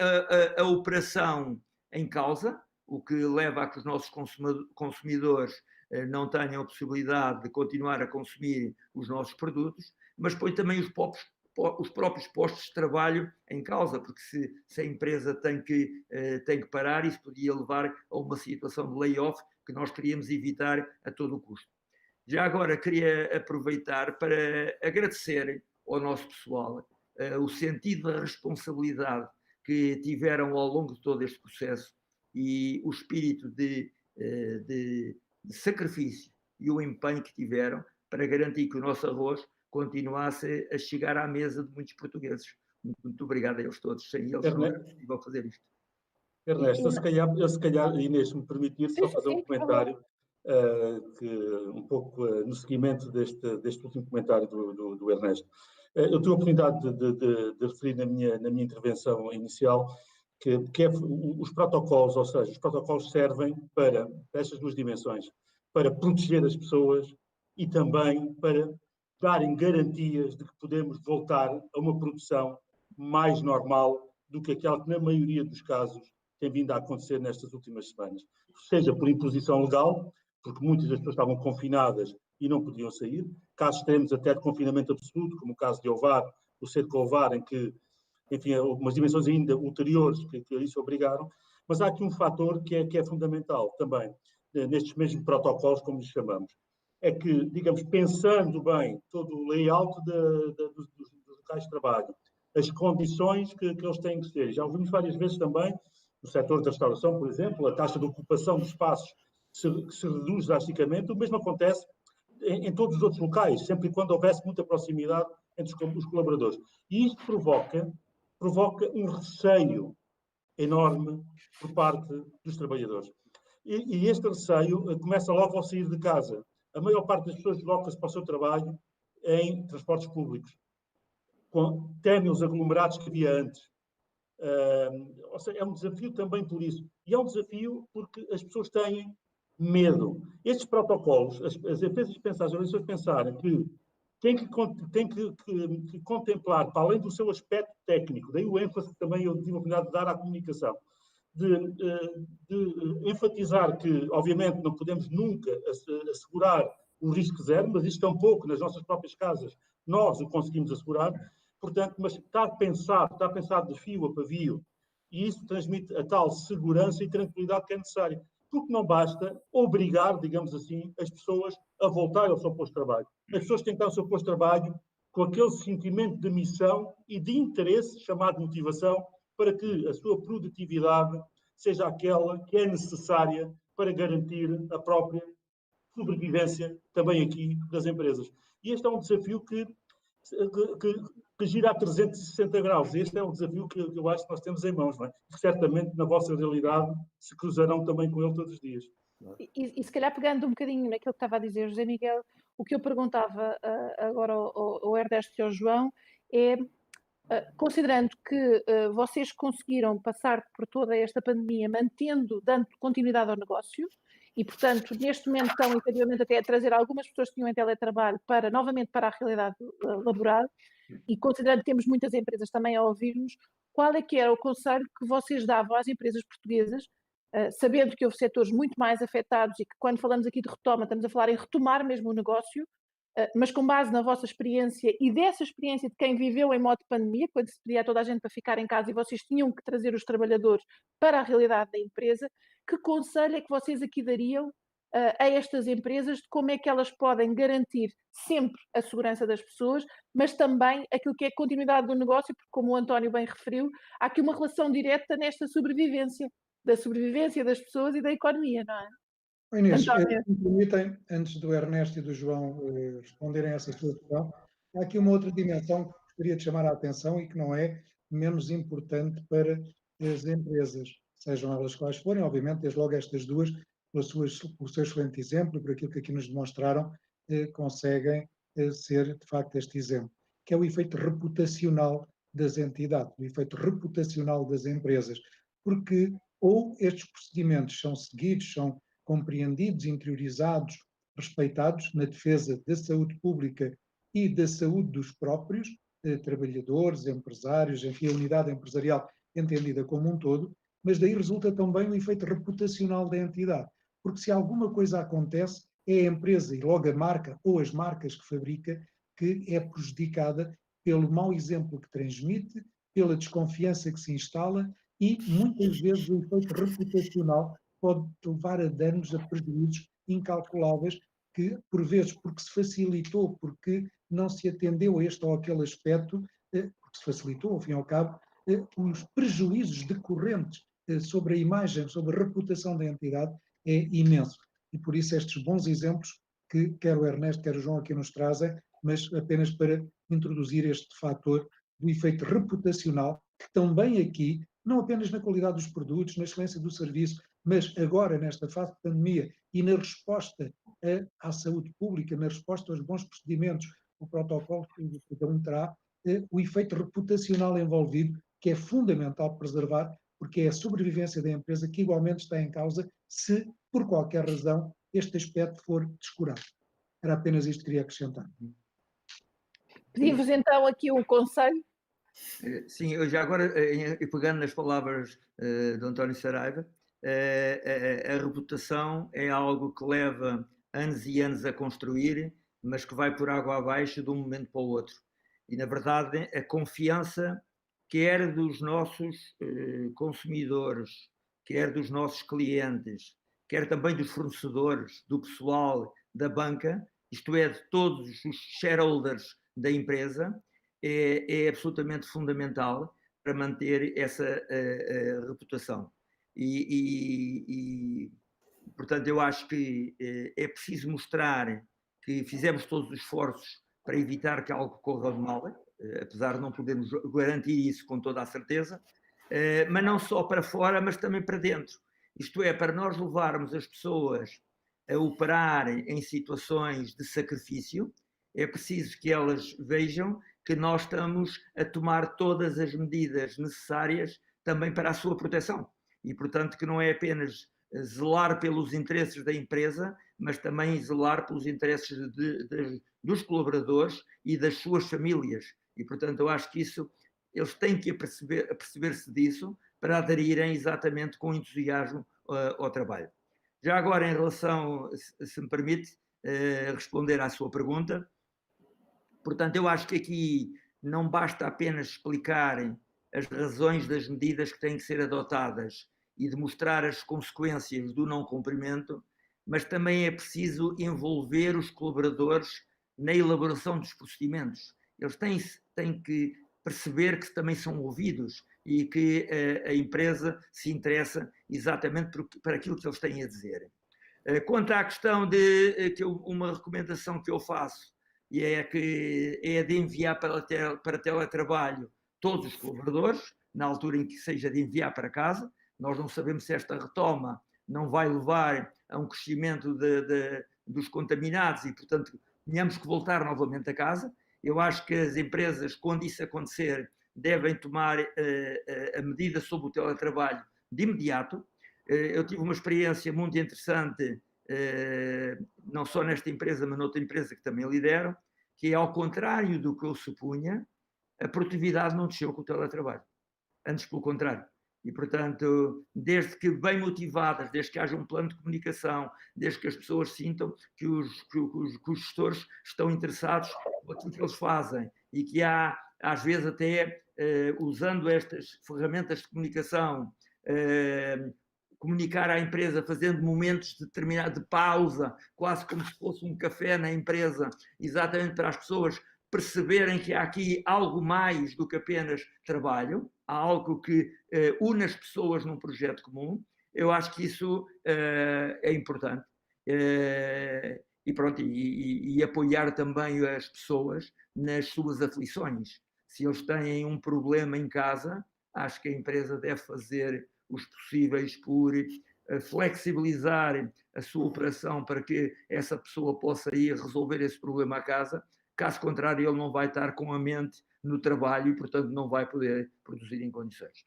a operação em causa, o que leva a que os nossos consumidores não tenham a possibilidade de continuar a consumir os nossos produtos, mas põe também os próprios postos de trabalho em causa, porque se a empresa tem que parar, isso podia levar a uma situação de layoff que nós queríamos evitar a todo o custo. Já agora queria aproveitar para agradecer ao nosso pessoal o sentido da responsabilidade que tiveram ao longo de todo este processo e o espírito de sacrifício e o empenho que tiveram para garantir que o nosso arroz continuasse a chegar à mesa de muitos portugueses. Muito obrigado a eles todos. Sem eles não era possível fazer isto. Ernesto, eu se calhar, Inês, me permitir só fazer um comentário um pouco no seguimento deste último comentário do Ernesto. Eu tive a oportunidade de referir na minha intervenção inicial que os protocolos, ou seja, os protocolos servem para estas duas dimensões, para proteger as pessoas e também para darem garantias de que podemos voltar a uma produção mais normal do que aquela que, na maioria dos casos, tem vindo a acontecer nestas últimas semanas. Seja por imposição legal, porque muitas das pessoas estavam confinadas e não podiam sair, casos extremos até de confinamento absoluto, como o caso de Ovar, o cerco de Ovar, em que, enfim, algumas dimensões ainda ulteriores que isso obrigaram, mas há aqui um fator que é fundamental também, nestes mesmos protocolos, como lhes chamamos, é que, digamos, pensando bem todo o layout dos locais de trabalho, as condições que eles têm que ter. Já ouvimos várias vezes também, no setor da restauração, por exemplo, a taxa de ocupação de espaços que se reduz drasticamente. O mesmo acontece em todos os outros locais, sempre e quando houvesse muita proximidade entre os colaboradores. E isto provoca um receio enorme por parte dos trabalhadores. E este receio começa logo ao sair de casa. A maior parte das pessoas desloca-se para o seu trabalho em transportes públicos, temem os aglomerados que havia antes. Ou seja, é um desafio também por isso. E é um desafio porque as pessoas têm medo. Estes protocolos, as empresas pensarem, as organizações pensarem que têm que contemplar, para além do seu aspecto técnico, daí o ênfase que também eu tive a oportunidade de dar à comunicação, de enfatizar que, obviamente, não podemos nunca assegurar o risco zero, mas isto tampouco nas nossas próprias casas nós o conseguimos assegurar. Portanto, mas está pensado de fio a pavio, e isso transmite a tal segurança e tranquilidade que é necessária. Porque não basta obrigar, digamos assim, as pessoas a voltar ao seu posto de trabalho. As pessoas têm que estar ao seu posto de trabalho com aquele sentimento de missão e de interesse, chamado motivação, para que a sua produtividade seja aquela que é necessária para garantir a própria sobrevivência também aqui das empresas. E este é um desafio que gira a 360 graus. Este é um desafio que eu acho que nós temos em mãos, não é? Que certamente na vossa realidade se cruzarão também com ele todos os dias. E se calhar pegando um bocadinho naquilo que estava a dizer José Miguel, o que eu perguntava agora ao Ernesto e ao João é, considerando que vocês conseguiram passar por toda esta pandemia dando continuidade ao negócio, e, portanto, neste momento estão, efetivamente, até a trazer algumas pessoas que tinham em teletrabalho novamente para a realidade laboral, e considerando que temos muitas empresas também a ouvir-nos, qual é que era o conselho que vocês davam às empresas portuguesas, sabendo que houve setores muito mais afetados e que, quando falamos aqui de retoma, estamos a falar em retomar mesmo o negócio, mas com base na vossa experiência e dessa experiência de quem viveu em modo de pandemia, quando se pedia a toda a gente para ficar em casa e vocês tinham que trazer os trabalhadores para a realidade da empresa, que conselho é que vocês aqui dariam a estas empresas de como é que elas podem garantir sempre a segurança das pessoas, mas também aquilo que é a continuidade do negócio, porque, como o António bem referiu, há aqui uma relação direta nesta sobrevivência, da sobrevivência das pessoas e da economia, não é? Inês, se me permitem, antes do Ernesto e do João responderem a essa sua questão, há aqui uma outra dimensão que gostaria de chamar a atenção e que não é menos importante para as empresas, sejam elas quais forem, obviamente, desde logo estas duas, pelo seu excelente exemplo e por aquilo que aqui nos demonstraram, conseguem ser, de facto, este exemplo, que é o efeito reputacional das entidades, o efeito reputacional das empresas, porque ou estes procedimentos são seguidos, são compreendidos, interiorizados, respeitados na defesa da saúde pública e da saúde dos próprios trabalhadores, empresários, enfim, a unidade empresarial entendida como um todo, mas daí resulta também o efeito reputacional da entidade, porque se alguma coisa acontece, é a empresa e logo a marca ou as marcas que fabrica que é prejudicada pelo mau exemplo que transmite, pela desconfiança que se instala e muitas vezes o efeito reputacional pode levar a danos, a prejuízos incalculáveis que, por vezes, porque se facilitou, porque não se atendeu a este ou aquele aspecto, porque se facilitou, ao fim e ao cabo, os prejuízos decorrentes sobre a imagem, sobre a reputação da entidade é imenso. E por isso estes bons exemplos que quer o Ernesto, quer o João aqui nos trazem, mas apenas para introduzir este fator do efeito reputacional, que também aqui, não apenas na qualidade dos produtos, na excelência do serviço, mas agora, nesta fase de pandemia e na resposta à saúde pública, na resposta aos bons procedimentos, o protocolo que cada um terá, o efeito reputacional envolvido, que é fundamental preservar, porque é a sobrevivência da empresa que igualmente está em causa se, por qualquer razão, este aspecto for descurado. Era apenas isto que queria acrescentar. Pedi-vos então aqui um conselho. Sim, eu já agora, pegando nas palavras do António Saraiva, a reputação é algo que leva anos e anos a construir, mas que vai por água abaixo de um momento para o outro. E, na verdade, a confiança, quer dos nossos consumidores, quer dos nossos clientes, quer também dos fornecedores, do pessoal da banca, isto é, de todos os shareholders da empresa, é absolutamente fundamental para manter essa reputação. Portanto, eu acho que é preciso mostrar que fizemos todos os esforços para evitar que algo corra de mal, apesar de não podermos garantir isso com toda a certeza, mas não só para fora, mas também para dentro. Isto é, para nós levarmos as pessoas a operar em situações de sacrifício, é preciso que elas vejam que nós estamos a tomar todas as medidas necessárias também para a sua proteção. E, portanto, que não é apenas zelar pelos interesses da empresa, mas também zelar pelos interesses dos colaboradores e das suas famílias. E, portanto, eu acho que isso, eles têm que perceber-se disso para aderirem exatamente com entusiasmo ao trabalho. Já agora, em relação, se me permite, responder à sua pergunta, portanto, eu acho que aqui não basta apenas explicar as razões das medidas que têm que ser adotadas e demonstrar as consequências do não cumprimento, mas também é preciso envolver os colaboradores na elaboração dos procedimentos. Eles têm que perceber que também são ouvidos e que a empresa se interessa exatamente para aquilo que eles têm a dizer. Quanto à questão de uma recomendação que eu faço, e é de enviar para teletrabalho todos os colaboradores, na altura em que seja de enviar para casa. Nós não sabemos se esta retoma não vai levar a um crescimento dos contaminados e, portanto, tenhamos que voltar novamente a casa. Eu acho que as empresas, quando isso acontecer, devem tomar a medida sobre o teletrabalho de imediato. Eu tive uma experiência muito interessante, não só nesta empresa, mas noutra empresa que também lidero, que é ao contrário do que eu supunha, a produtividade não desceu com o teletrabalho. Antes, pelo contrário. E, portanto, desde que bem motivadas, desde que haja um plano de comunicação, desde que as pessoas sintam que os gestores estão interessados naquilo que eles fazem e que há, às vezes, até usando estas ferramentas de comunicação, comunicar à empresa fazendo momentos determinados de pausa, quase como se fosse um café na empresa, exatamente para as pessoas perceberem que há aqui algo mais do que apenas trabalho, há algo que une as pessoas num projeto comum. Eu acho que isso é importante. E pronto, e apoiar também as pessoas nas suas aflições. Se eles têm um problema em casa, acho que a empresa deve fazer os possíveis por flexibilizar a sua operação para que essa pessoa possa ir resolver esse problema a casa. Caso contrário, ele não vai estar com a mente no trabalho e, portanto, não vai poder produzir em condições.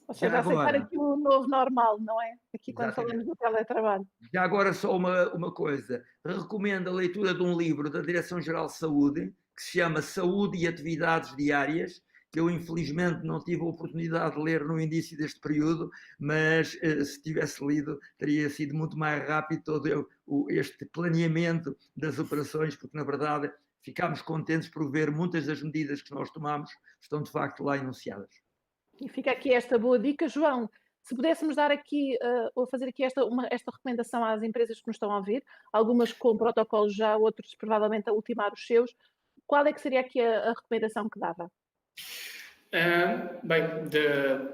Ou seja, aceitar aqui o novo normal, não é? Aqui quando falamos do teletrabalho. Já agora só uma coisa. Recomendo a leitura de um livro da Direção-Geral de Saúde, que se chama Saúde e Atividades Diárias, que eu infelizmente não tive a oportunidade de ler no início deste período, mas se tivesse lido teria sido muito mais rápido todo este planeamento das operações, porque na verdade ficámos contentes por ver muitas das medidas que nós tomamos estão de facto lá enunciadas. E fica aqui esta boa dica, João. Se pudéssemos dar aqui, ou fazer aqui esta recomendação às empresas que nos estão a ouvir, algumas com protocolos já, outros provavelmente a ultimar os seus, qual é que seria aqui a recomendação que dava? Bem,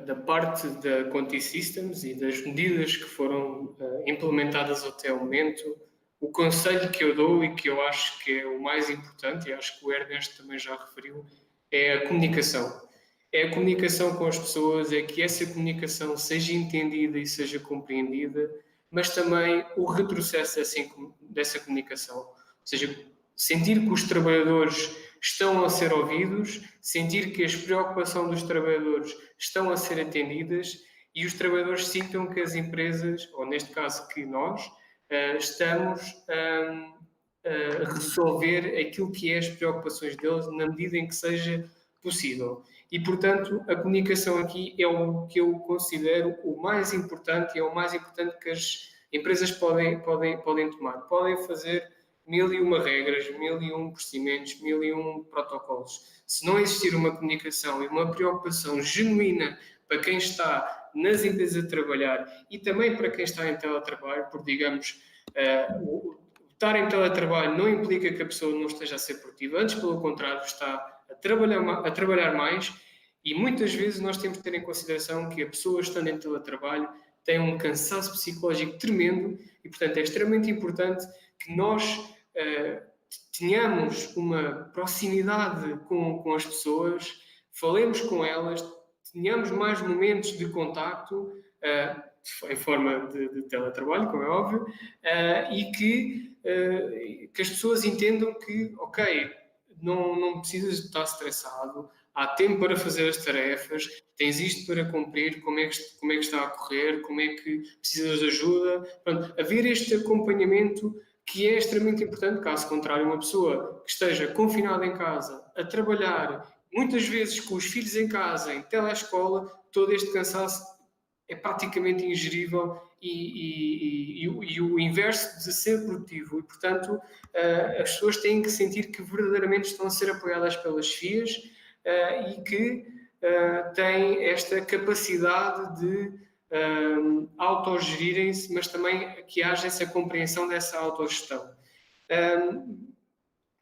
da parte da Conti Systems e das medidas que foram implementadas até o momento, o conselho que eu dou e que eu acho que é o mais importante, e acho que o Ernesto também já referiu, é a comunicação. É a comunicação com as pessoas, é que essa comunicação seja entendida e seja compreendida, mas também o retrocesso dessa comunicação. Ou seja, sentir que os trabalhadores estão a ser ouvidos, sentir que as preocupações dos trabalhadores estão a ser atendidas e os trabalhadores sintam que as empresas, ou neste caso que nós, estamos a resolver aquilo que é as preocupações deles na medida em que seja possível. E, portanto, a comunicação aqui é o que eu considero o mais importante e é o mais importante que as empresas podem tomar. Podem fazer 1001 regras, 1001 procedimentos, 1001 protocolos. Se não existir uma comunicação e uma preocupação genuína para quem está nas empresas a trabalhar e também para quem está em teletrabalho, porque, digamos, estar em teletrabalho não implica que a pessoa não esteja a ser produtiva, antes, pelo contrário, está a trabalhar mais e muitas vezes nós temos de ter em consideração que a pessoa estando em teletrabalho tem um cansaço psicológico tremendo e, portanto, é extremamente importante que nós tenhamos uma proximidade com as pessoas, falemos com elas, tenhamos mais momentos de contacto em forma de teletrabalho, como é óbvio, e que as pessoas entendam que, ok, não precisas estar estressado, há tempo para fazer as tarefas, tens isto para cumprir, como é que está a correr, como é que precisas de ajuda. Pronto, haver este acompanhamento que é extremamente importante, caso contrário, uma pessoa que esteja confinada em casa, a trabalhar, muitas vezes com os filhos em casa, em telescola, todo este cansaço é praticamente ingerível e o inverso de ser produtivo. E, portanto, as pessoas têm que sentir que verdadeiramente estão a ser apoiadas pelas FIAs e que têm esta capacidade de autogerirem-se, mas também que haja essa compreensão dessa autogestão.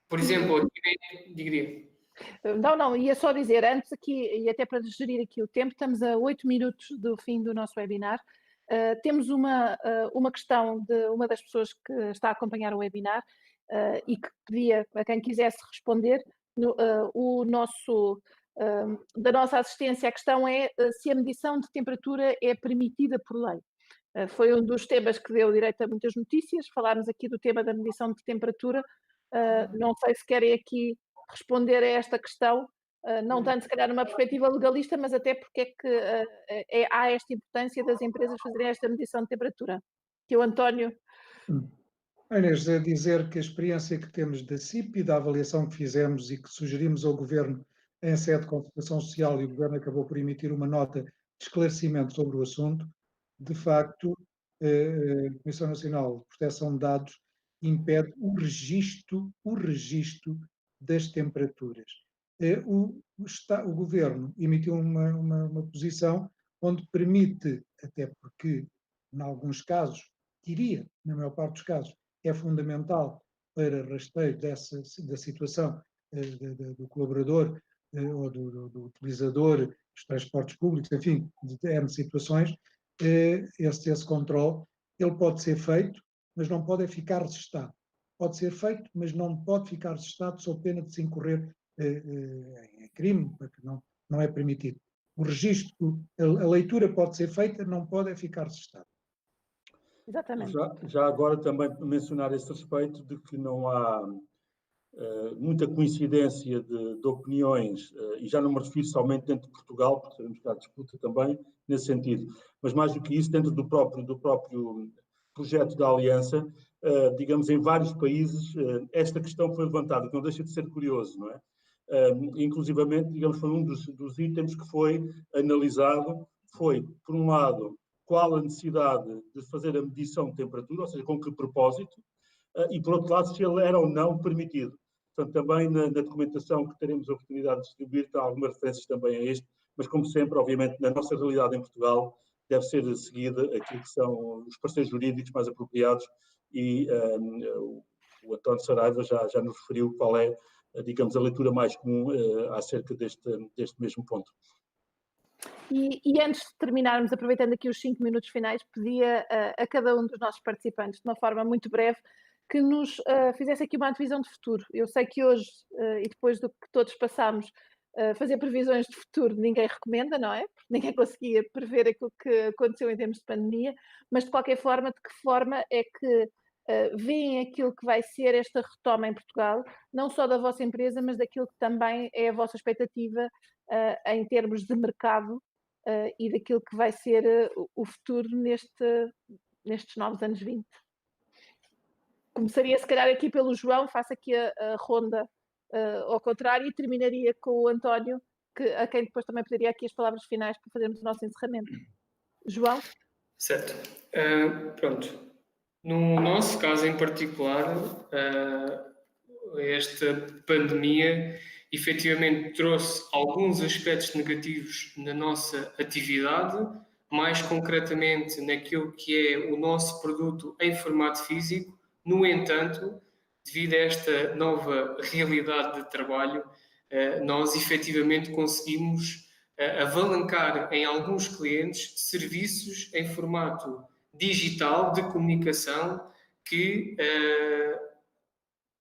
Por exemplo, diria. Não, ia só dizer, antes aqui, e até para gerir aqui o tempo, estamos a 8 minutos do fim do nosso webinar. Temos uma questão de uma das pessoas que está a acompanhar o webinar e que pedia a quem quisesse responder. Da nossa assistência, a questão é se a medição de temperatura é permitida por lei. Foi um dos temas que deu direito a muitas notícias, falámos aqui do tema da medição de temperatura. Não sei se querem aqui responder a esta questão, não tanto se calhar numa perspectiva legalista, mas até porque é que há esta importância das empresas fazerem esta medição de temperatura. Que o António... Inês, é dizer que a experiência que temos da CIP e da avaliação que fizemos e que sugerimos ao Governo em sede de concertação social, e o Governo acabou por emitir uma nota de esclarecimento sobre o assunto, de facto, a Comissão Nacional de Proteção de Dados impede o registro das temperaturas. O Governo emitiu uma posição onde permite, até porque, em alguns casos, diria, na maior parte dos casos, é fundamental para rastreio da situação do colaborador ou do utilizador dos transportes públicos, enfim, de N situações, esse controle, ele pode ser feito, mas não pode ficar registado. Pode ser feito, mas não pode ficar registado sob pena de se incorrer em crime, porque não é permitido. O registro, a leitura pode ser feita, não pode ficar registado. Exatamente. Já agora também mencionar esse respeito de que não há muita coincidência de opiniões, e já não me refiro somente dentro de Portugal, porque sabemos que há disputa também nesse sentido, mas mais do que isso, dentro do próprio projeto da Aliança, digamos, em vários países, esta questão foi levantada, que não deixa de ser curioso, não é? Inclusivamente, digamos, foi um dos itens que foi analisado, foi, por um lado, qual a necessidade de fazer a medição de temperatura, ou seja, com que propósito, e, por outro lado, se ele era ou não permitido. Portanto, também na documentação que teremos a oportunidade de distribuir, está algumas referências também a este, mas, como sempre, obviamente, na nossa realidade em Portugal, deve ser seguida aquilo que são os parceiros jurídicos mais apropriados e o António Saraiva já nos referiu qual é, digamos, a leitura mais comum acerca deste mesmo ponto. E antes de terminarmos, aproveitando aqui os 5 minutos finais, pedia a cada um dos nossos participantes, de uma forma muito breve, que nos fizesse aqui uma antevisão de futuro. Eu sei que hoje, e depois do que todos passamos, fazer previsões de futuro ninguém recomenda, não é? Porque ninguém conseguia prever aquilo que aconteceu em termos de pandemia, mas de qualquer forma, de que forma é que veem aquilo que vai ser esta retoma em Portugal, não só da vossa empresa, mas daquilo que também é a vossa expectativa em termos de mercado e daquilo que vai ser o futuro nestes novos anos 20. Começaria, se calhar, aqui pelo João, faço aqui a ronda ao contrário e terminaria com o António, a quem depois também pediria aqui as palavras finais para fazermos o nosso encerramento. João? Certo. Pronto. No nosso caso em particular, esta pandemia efetivamente trouxe alguns aspectos negativos na nossa atividade, mais concretamente naquilo que é o nosso produto em formato físico. No entanto, devido a esta nova realidade de trabalho, nós efetivamente conseguimos avalancar em alguns clientes serviços em formato digital de comunicação que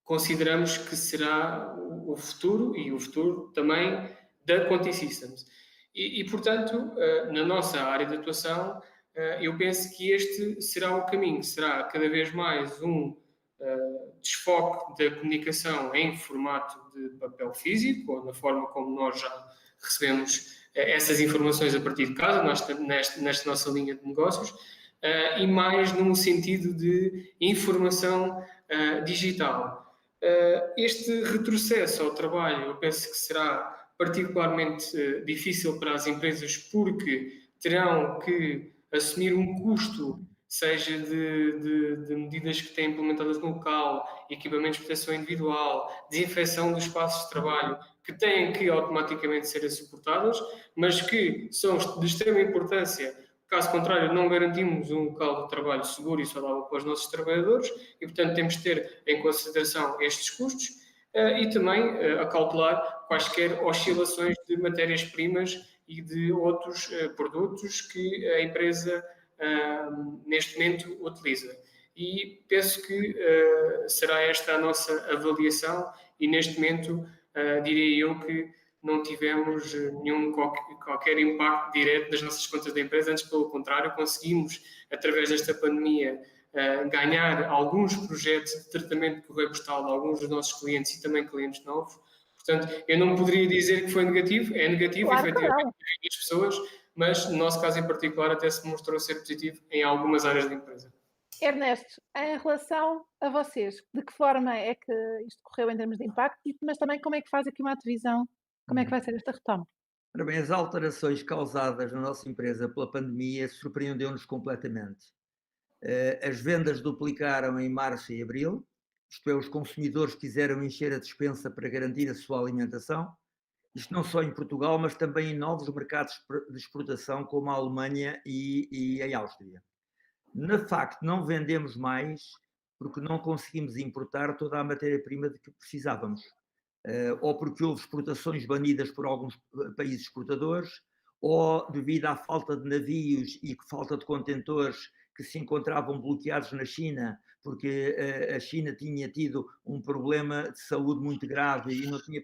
consideramos que será o futuro e o futuro também da Conti Systems. E portanto, na nossa área de atuação, eu penso que este será o caminho, será cada vez mais um desfoque da comunicação em formato de papel físico, ou na forma como nós já recebemos essas informações a partir de casa, nesta nossa linha de negócios, e mais num sentido de informação digital. Este retrocesso ao trabalho, eu penso que será particularmente difícil para as empresas porque terão que assumir um custo, seja de medidas que têm implementadas no local, equipamentos de proteção individual, desinfecção dos espaços de trabalho, que têm que automaticamente ser suportadas, mas que são de extrema importância. Caso contrário, não garantimos um local de trabalho seguro e saudável para os nossos trabalhadores e, portanto, temos de ter em consideração estes custos e também acautelar quaisquer oscilações de matérias-primas e de outros produtos que a empresa neste momento utiliza. E penso que será esta a nossa avaliação e, neste momento, diria eu que não tivemos qualquer impacto direto das nossas contas da empresa, antes pelo contrário, conseguimos, através desta pandemia, ganhar alguns projetos de tratamento de correio postal de alguns dos nossos clientes e também clientes novos. Portanto, eu não poderia dizer que foi negativo, é negativo, claro, efetivamente, para as pessoas, mas no nosso caso em particular até se mostrou ser positivo em algumas áreas da empresa. Ernesto, em relação a vocês, de que forma é que isto correu em termos de impacto, mas também como é que faz aqui uma divisão? Como é que vai ser esta retoma? Ora bem, as alterações causadas na nossa empresa pela pandemia surpreendeu-nos completamente. As vendas duplicaram em março e abril, isto é, os consumidores quiseram encher a despensa para garantir a sua alimentação, isto não só em Portugal, mas também em novos mercados de exportação, como a Alemanha e a Áustria. De facto, não vendemos mais porque não conseguimos importar toda a matéria-prima de que precisávamos. Ou porque houve exportações banidas por alguns países exportadores, ou devido à falta de navios e falta de contentores que se encontravam bloqueados na China, porque a China tinha tido um problema de saúde muito grave e não tinha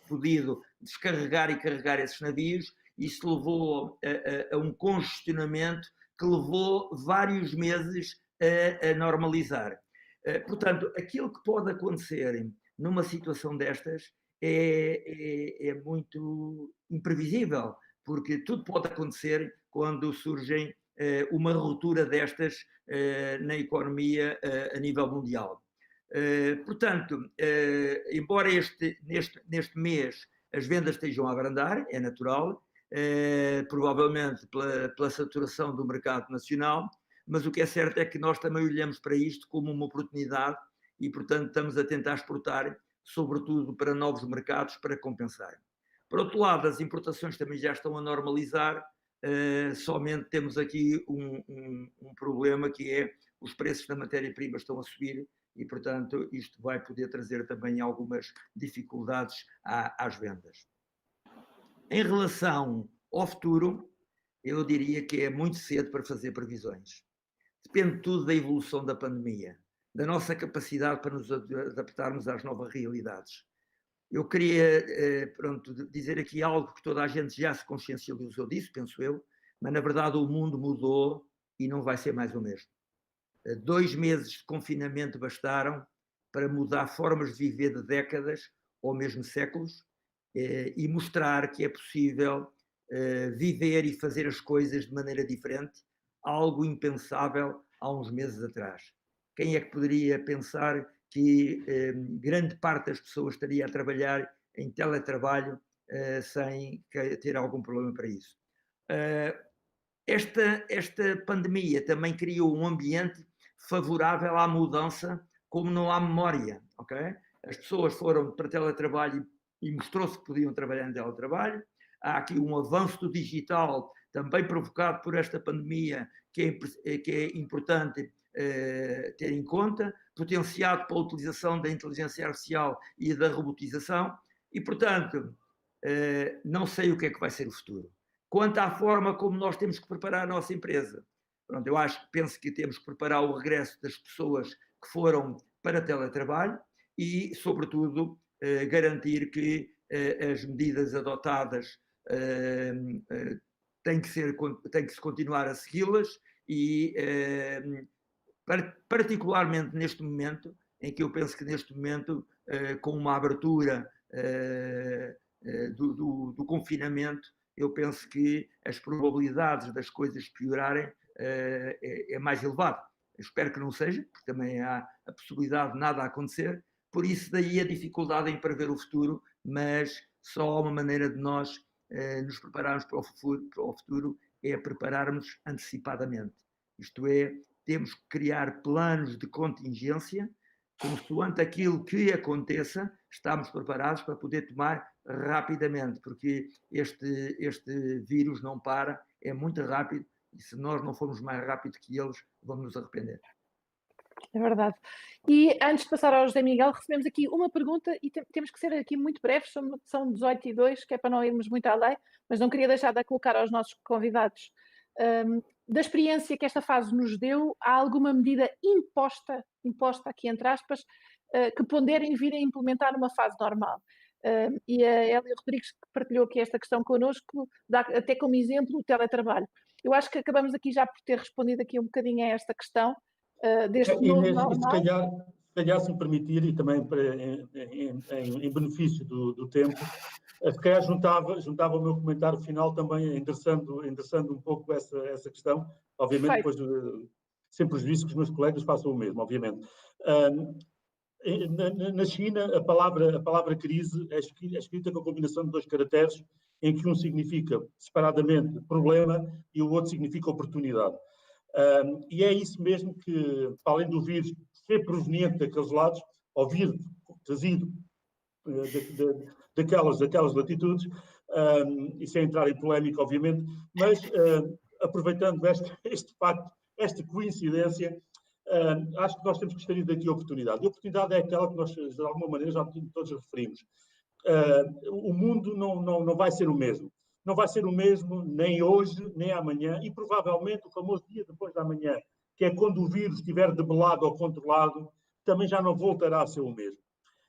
podido descarregar e carregar esses navios. Isso levou a um congestionamento que levou vários meses a normalizar. Portanto, aquilo que pode acontecer numa situação destas é muito imprevisível, porque tudo pode acontecer quando surgem uma ruptura destas na economia a nível mundial. Portanto, embora neste mês as vendas estejam a abrandar, é natural, provavelmente pela saturação do mercado nacional, mas o que é certo é que nós também olhamos para isto como uma oportunidade e, portanto, estamos a tentar exportar, sobretudo para novos mercados, para compensar. Por outro lado, as importações também já estão a normalizar, somente temos aqui um problema que é os preços da matéria-prima estão a subir e, portanto, isto vai poder trazer também algumas dificuldades às vendas. Em relação ao futuro, eu diria que é muito cedo para fazer previsões. Depende tudo da evolução da pandemia, da nossa capacidade para nos adaptarmos às novas realidades. Eu queria dizer aqui algo que toda a gente já se consciencializou disso, penso eu, mas na verdade o mundo mudou e não vai ser mais o mesmo. 2 meses de confinamento bastaram para mudar formas de viver de décadas ou mesmo séculos e mostrar que é possível viver e fazer as coisas de maneira diferente, algo impensável há uns meses atrás. Quem é que poderia pensar que grande parte das pessoas estaria a trabalhar em teletrabalho sem ter algum problema para isso? Esta pandemia também criou um ambiente favorável à mudança, como não há memória, ok? As pessoas foram para teletrabalho e mostrou-se que podiam trabalhar em teletrabalho. Há aqui um avanço do digital, também provocado por esta pandemia, que é importante ter em conta, potenciado pela utilização da inteligência artificial e da robotização, e, portanto, não sei o que é que vai ser o futuro. Quanto à forma como nós temos que preparar a nossa empresa, pronto, eu penso que temos que preparar o regresso das pessoas que foram para teletrabalho e, sobretudo, garantir que as medidas adotadas tem que se continuar a segui-las e, particularmente neste momento, em que eu penso que neste momento, com uma abertura do confinamento, eu penso que as probabilidades das coisas piorarem é mais elevado. Eu espero que não seja, porque também há a possibilidade de nada acontecer, por isso daí a dificuldade em prever o futuro, mas só uma maneira de nós nos prepararmos para o futuro é prepararmos antecipadamente. Isto é, temos que criar planos de contingência, consoante aquilo que aconteça, estamos preparados para poder tomar rapidamente, porque este vírus não para, é muito rápido, e se nós não formos mais rápido que eles, vamos nos arrepender. É verdade. E antes de passar ao José Miguel, recebemos aqui uma pergunta e temos que ser aqui muito breves, são 18h02, que é para não irmos muito além, mas não queria deixar de colocar aos nossos convidados. Da experiência que esta fase nos deu, há alguma medida imposta aqui entre aspas, que ponderem vir a implementar numa fase normal? E a Hélia Rodrigues, que partilhou aqui esta questão connosco, dá até como exemplo o teletrabalho. Eu acho que acabamos aqui já por ter respondido aqui um bocadinho a esta questão, deste novo normal. Se calhar, se me permitir, e também em benefício do tempo, se calhar juntava o meu comentário final também, endereçando um pouco essa questão, obviamente depois, sem prejuízo que os meus colegas façam o mesmo, obviamente. Na China, a palavra crise é escrita com a combinação de 2 caracteres, em que um significa separadamente problema e o outro significa oportunidade. E é isso mesmo que, para além do vírus ser proveniente daqueles lados, ou vir trazido daquelas latitudes, e sem entrar em polémica, obviamente, mas aproveitando este facto, esta coincidência, acho que nós temos que extrair daqui a oportunidade. E a oportunidade é aquela que nós, de alguma maneira, já todos referimos. O mundo não vai ser o mesmo. Não vai ser o mesmo nem hoje, nem amanhã, e provavelmente o famoso dia depois da manhã, que é quando o vírus estiver debelado ou controlado, também já não voltará a ser o mesmo.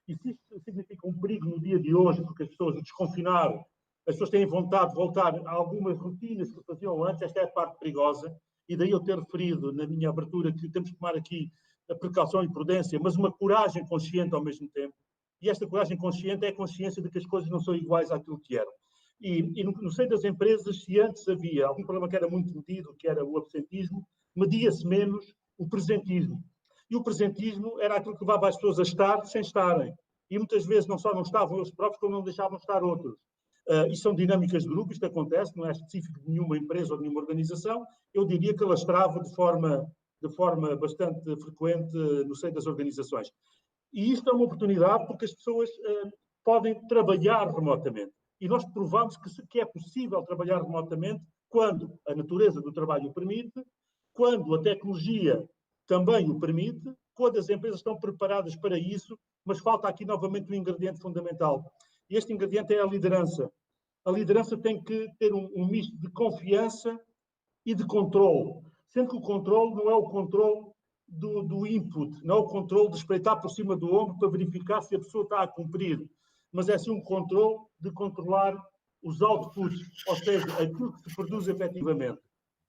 E se isto significa um perigo no dia de hoje, porque as pessoas desconfinaram, as pessoas têm vontade de voltar a algumas rotinas que faziam antes, esta é a parte perigosa, e daí eu ter referido na minha abertura que temos que tomar aqui a precaução e prudência, mas uma coragem consciente ao mesmo tempo. E esta coragem consciente é a consciência de que as coisas não são iguais àquilo que eram. E no seio das empresas, se antes havia algum problema que era muito medido, que era o absentismo, media-se menos o presentismo. E o presentismo era aquilo que levava as pessoas a estar sem estarem. E muitas vezes não só não estavam eles próprios, como não deixavam estar outros. E são dinâmicas de grupo, isto acontece, não é específico de nenhuma empresa ou de nenhuma organização. Eu diria que alastrava de forma bastante frequente no seio das organizações. E isto é uma oportunidade porque as pessoas podem trabalhar remotamente. E nós provamos que é possível trabalhar remotamente quando a natureza do trabalho o permite, quando a tecnologia também o permite, quando as empresas estão preparadas para isso, mas falta aqui novamente um ingrediente fundamental. E este ingrediente é a liderança. A liderança tem que ter um misto de confiança e de controle, sendo que o controle não é o controle do input, não é o controle de espreitar por cima do ombro para verificar se a pessoa está a cumprir, mas é sim um controle de controlar os outputs, ou seja, aquilo que se produz efetivamente.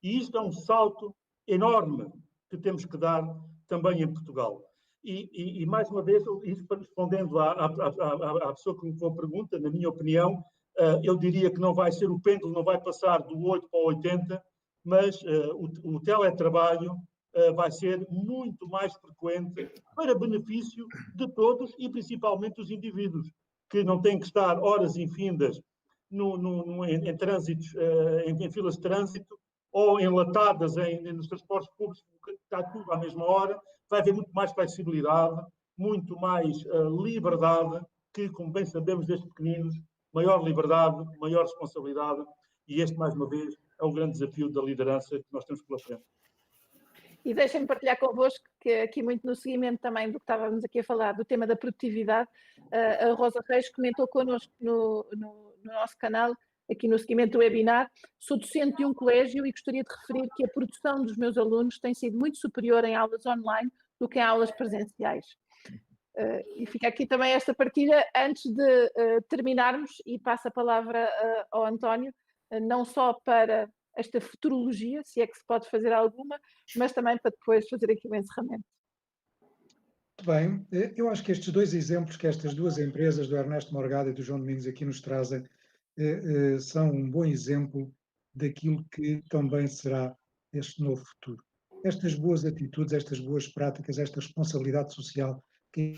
E isto é um salto enorme que temos que dar também em Portugal. E mais uma vez, isso respondendo à pessoa que me fez a pergunta, na minha opinião, eu diria que não vai ser o pêndulo, não vai passar do 8 para o 80, mas o teletrabalho vai ser muito mais frequente para benefício de todos e principalmente dos indivíduos, que não têm que estar horas infindas em trânsitos, em filas de trânsito ou enlatadas nos transportes públicos, porque está tudo à mesma hora. Vai haver muito mais flexibilidade, muito mais liberdade, que, como bem sabemos desde pequeninos, maior liberdade, maior responsabilidade, e este, mais uma vez, é o grande desafio da liderança que nós temos pela frente. E deixem-me partilhar convosco que aqui muito no seguimento também do que estávamos aqui a falar, do tema da produtividade, a Rosa Reis comentou connosco no nosso canal, aqui no seguimento do webinar. Sou docente de um colégio e gostaria de referir que a produção dos meus alunos tem sido muito superior em aulas online do que em aulas presenciais. E fica aqui também esta partilha antes de terminarmos, e passo a palavra ao António, não só para esta futurologia, se é que se pode fazer alguma, mas também para depois fazer aqui o encerramento. Muito bem, eu acho que estes dois exemplos que estas duas empresas, do Ernesto Morgado e do João Domingos, aqui nos trazem, são um bom exemplo daquilo que também será este novo futuro. Estas boas atitudes, estas boas práticas, esta responsabilidade social que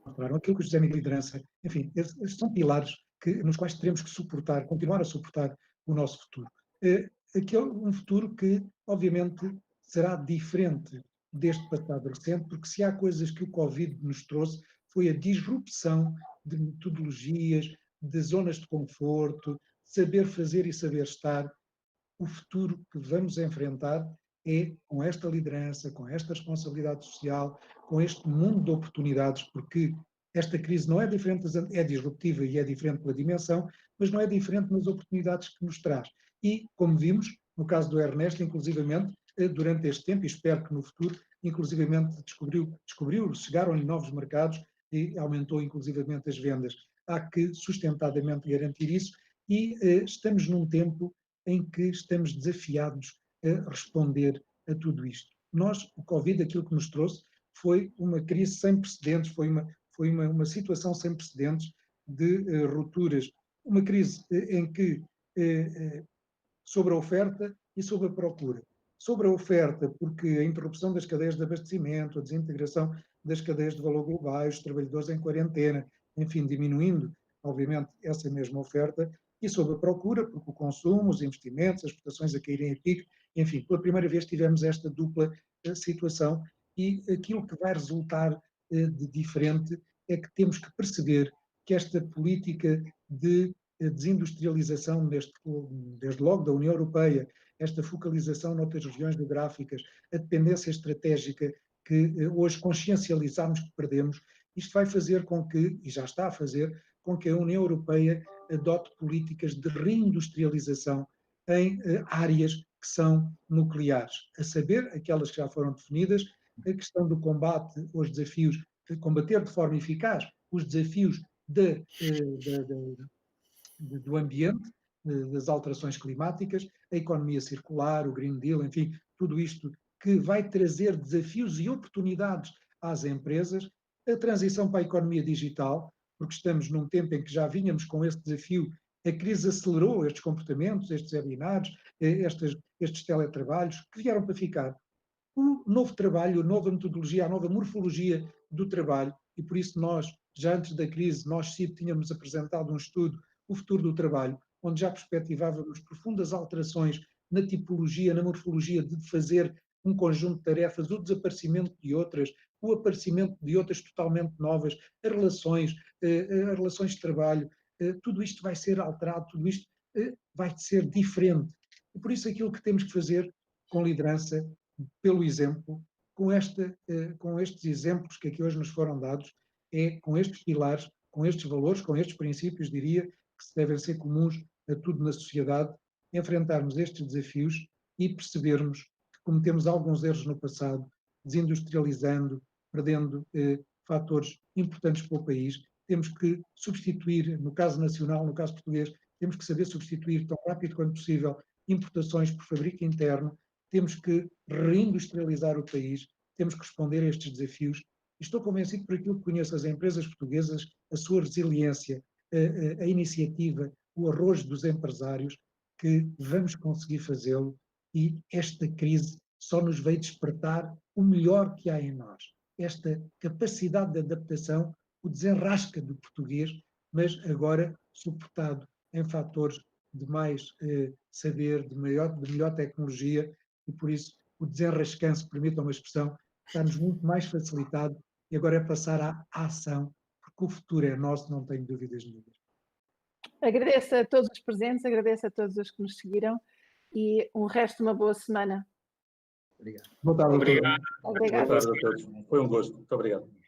aquilo que o José Miguel liderança, enfim, esses são pilares nos quais teremos que suportar, continuar a suportar o nosso futuro. Aqui é um futuro que, obviamente, será diferente deste passado recente, porque se há coisas que o Covid nos trouxe, foi a disrupção de metodologias, de zonas de conforto, saber fazer e saber estar. O futuro que vamos enfrentar é com esta liderança, com esta responsabilidade social, com este mundo de oportunidades, porque esta crise não é diferente, é disruptiva e é diferente pela dimensão, mas não é diferente nas oportunidades que nos traz. E, como vimos, no caso do Ernesto, inclusivamente, durante este tempo, e espero que no futuro, inclusivamente chegaram-lhe novos mercados e aumentou inclusivamente as vendas. Há que sustentadamente garantir isso e estamos num tempo em que estamos desafiados a responder a tudo isto. Nós, o Covid, aquilo que nos trouxe foi uma crise sem precedentes, foi uma situação sem precedentes de rupturas. Uma crise em que, sobre a oferta e sobre a procura. Sobre a oferta, porque a interrupção das cadeias de abastecimento, a desintegração das cadeias de valor globais, os trabalhadores em quarentena, enfim, diminuindo, obviamente, essa mesma oferta, e sobre a procura, porque o consumo, os investimentos, as exportações a caírem a pico, enfim, pela primeira vez tivemos esta dupla situação, e aquilo que vai resultar de diferente é que temos que perceber que esta política de desindustrialização, desde logo da União Europeia, esta focalização noutras regiões geográficas, a dependência estratégica que hoje consciencializamos que perdemos, isto vai fazer com que, e já está a fazer, com que a União Europeia adote políticas de reindustrialização em áreas que são nucleares, a saber, aquelas que já foram definidas, a questão do combate aos desafios, de combater de forma eficaz os desafios do ambiente, das alterações climáticas, a economia circular, o Green Deal, enfim, tudo isto que vai trazer desafios e oportunidades às empresas, a transição para a economia digital, porque estamos num tempo em que já vínhamos com esse desafio, a crise acelerou estes comportamentos, estes webinários, estes teletrabalhos, que vieram para ficar. O novo trabalho, a nova metodologia, a nova morfologia do trabalho, e por isso nós, já antes da crise, nós CIP tínhamos apresentado um estudo, O Futuro do Trabalho, onde já perspectivávamos profundas alterações na tipologia, na morfologia de fazer um conjunto de tarefas, o desaparecimento de outras, o aparecimento de outras totalmente novas, as relações de trabalho, tudo isto vai ser alterado, tudo isto vai ser diferente. E por isso aquilo que temos que fazer com liderança, pelo exemplo, com estes exemplos que aqui hoje nos foram dados, com estes pilares, com estes valores, com estes princípios, diria, que devem ser comuns a tudo na sociedade, enfrentarmos estes desafios e percebermos que cometemos alguns erros no passado, desindustrializando, perdendo fatores importantes para o país. Temos que substituir, no caso nacional, no caso português, temos que saber substituir tão rápido quanto possível importações por fabrico interno, temos que reindustrializar o país, temos que responder a estes desafios. Estou convencido por aquilo que conheço as empresas portuguesas, a sua resiliência, a iniciativa, o arrojo dos empresários, que vamos conseguir fazê-lo, e esta crise só nos veio despertar o melhor que há em nós. Esta capacidade de adaptação, o desenrasca do português, mas agora suportado em fatores de mais saber, de melhor tecnologia, e por isso o desenrascanço, permitam uma expressão, está-nos muito mais facilitado, e agora é passar à ação, porque o futuro é nosso, não tenho dúvidas nenhumas. Agradeço a todos os presentes, agradeço a todos os que nos seguiram e um resto de uma boa semana. Obrigado. Boa tarde a todos. Obrigado. Obrigada. Boa tarde a todos. Foi um gosto. Muito obrigado.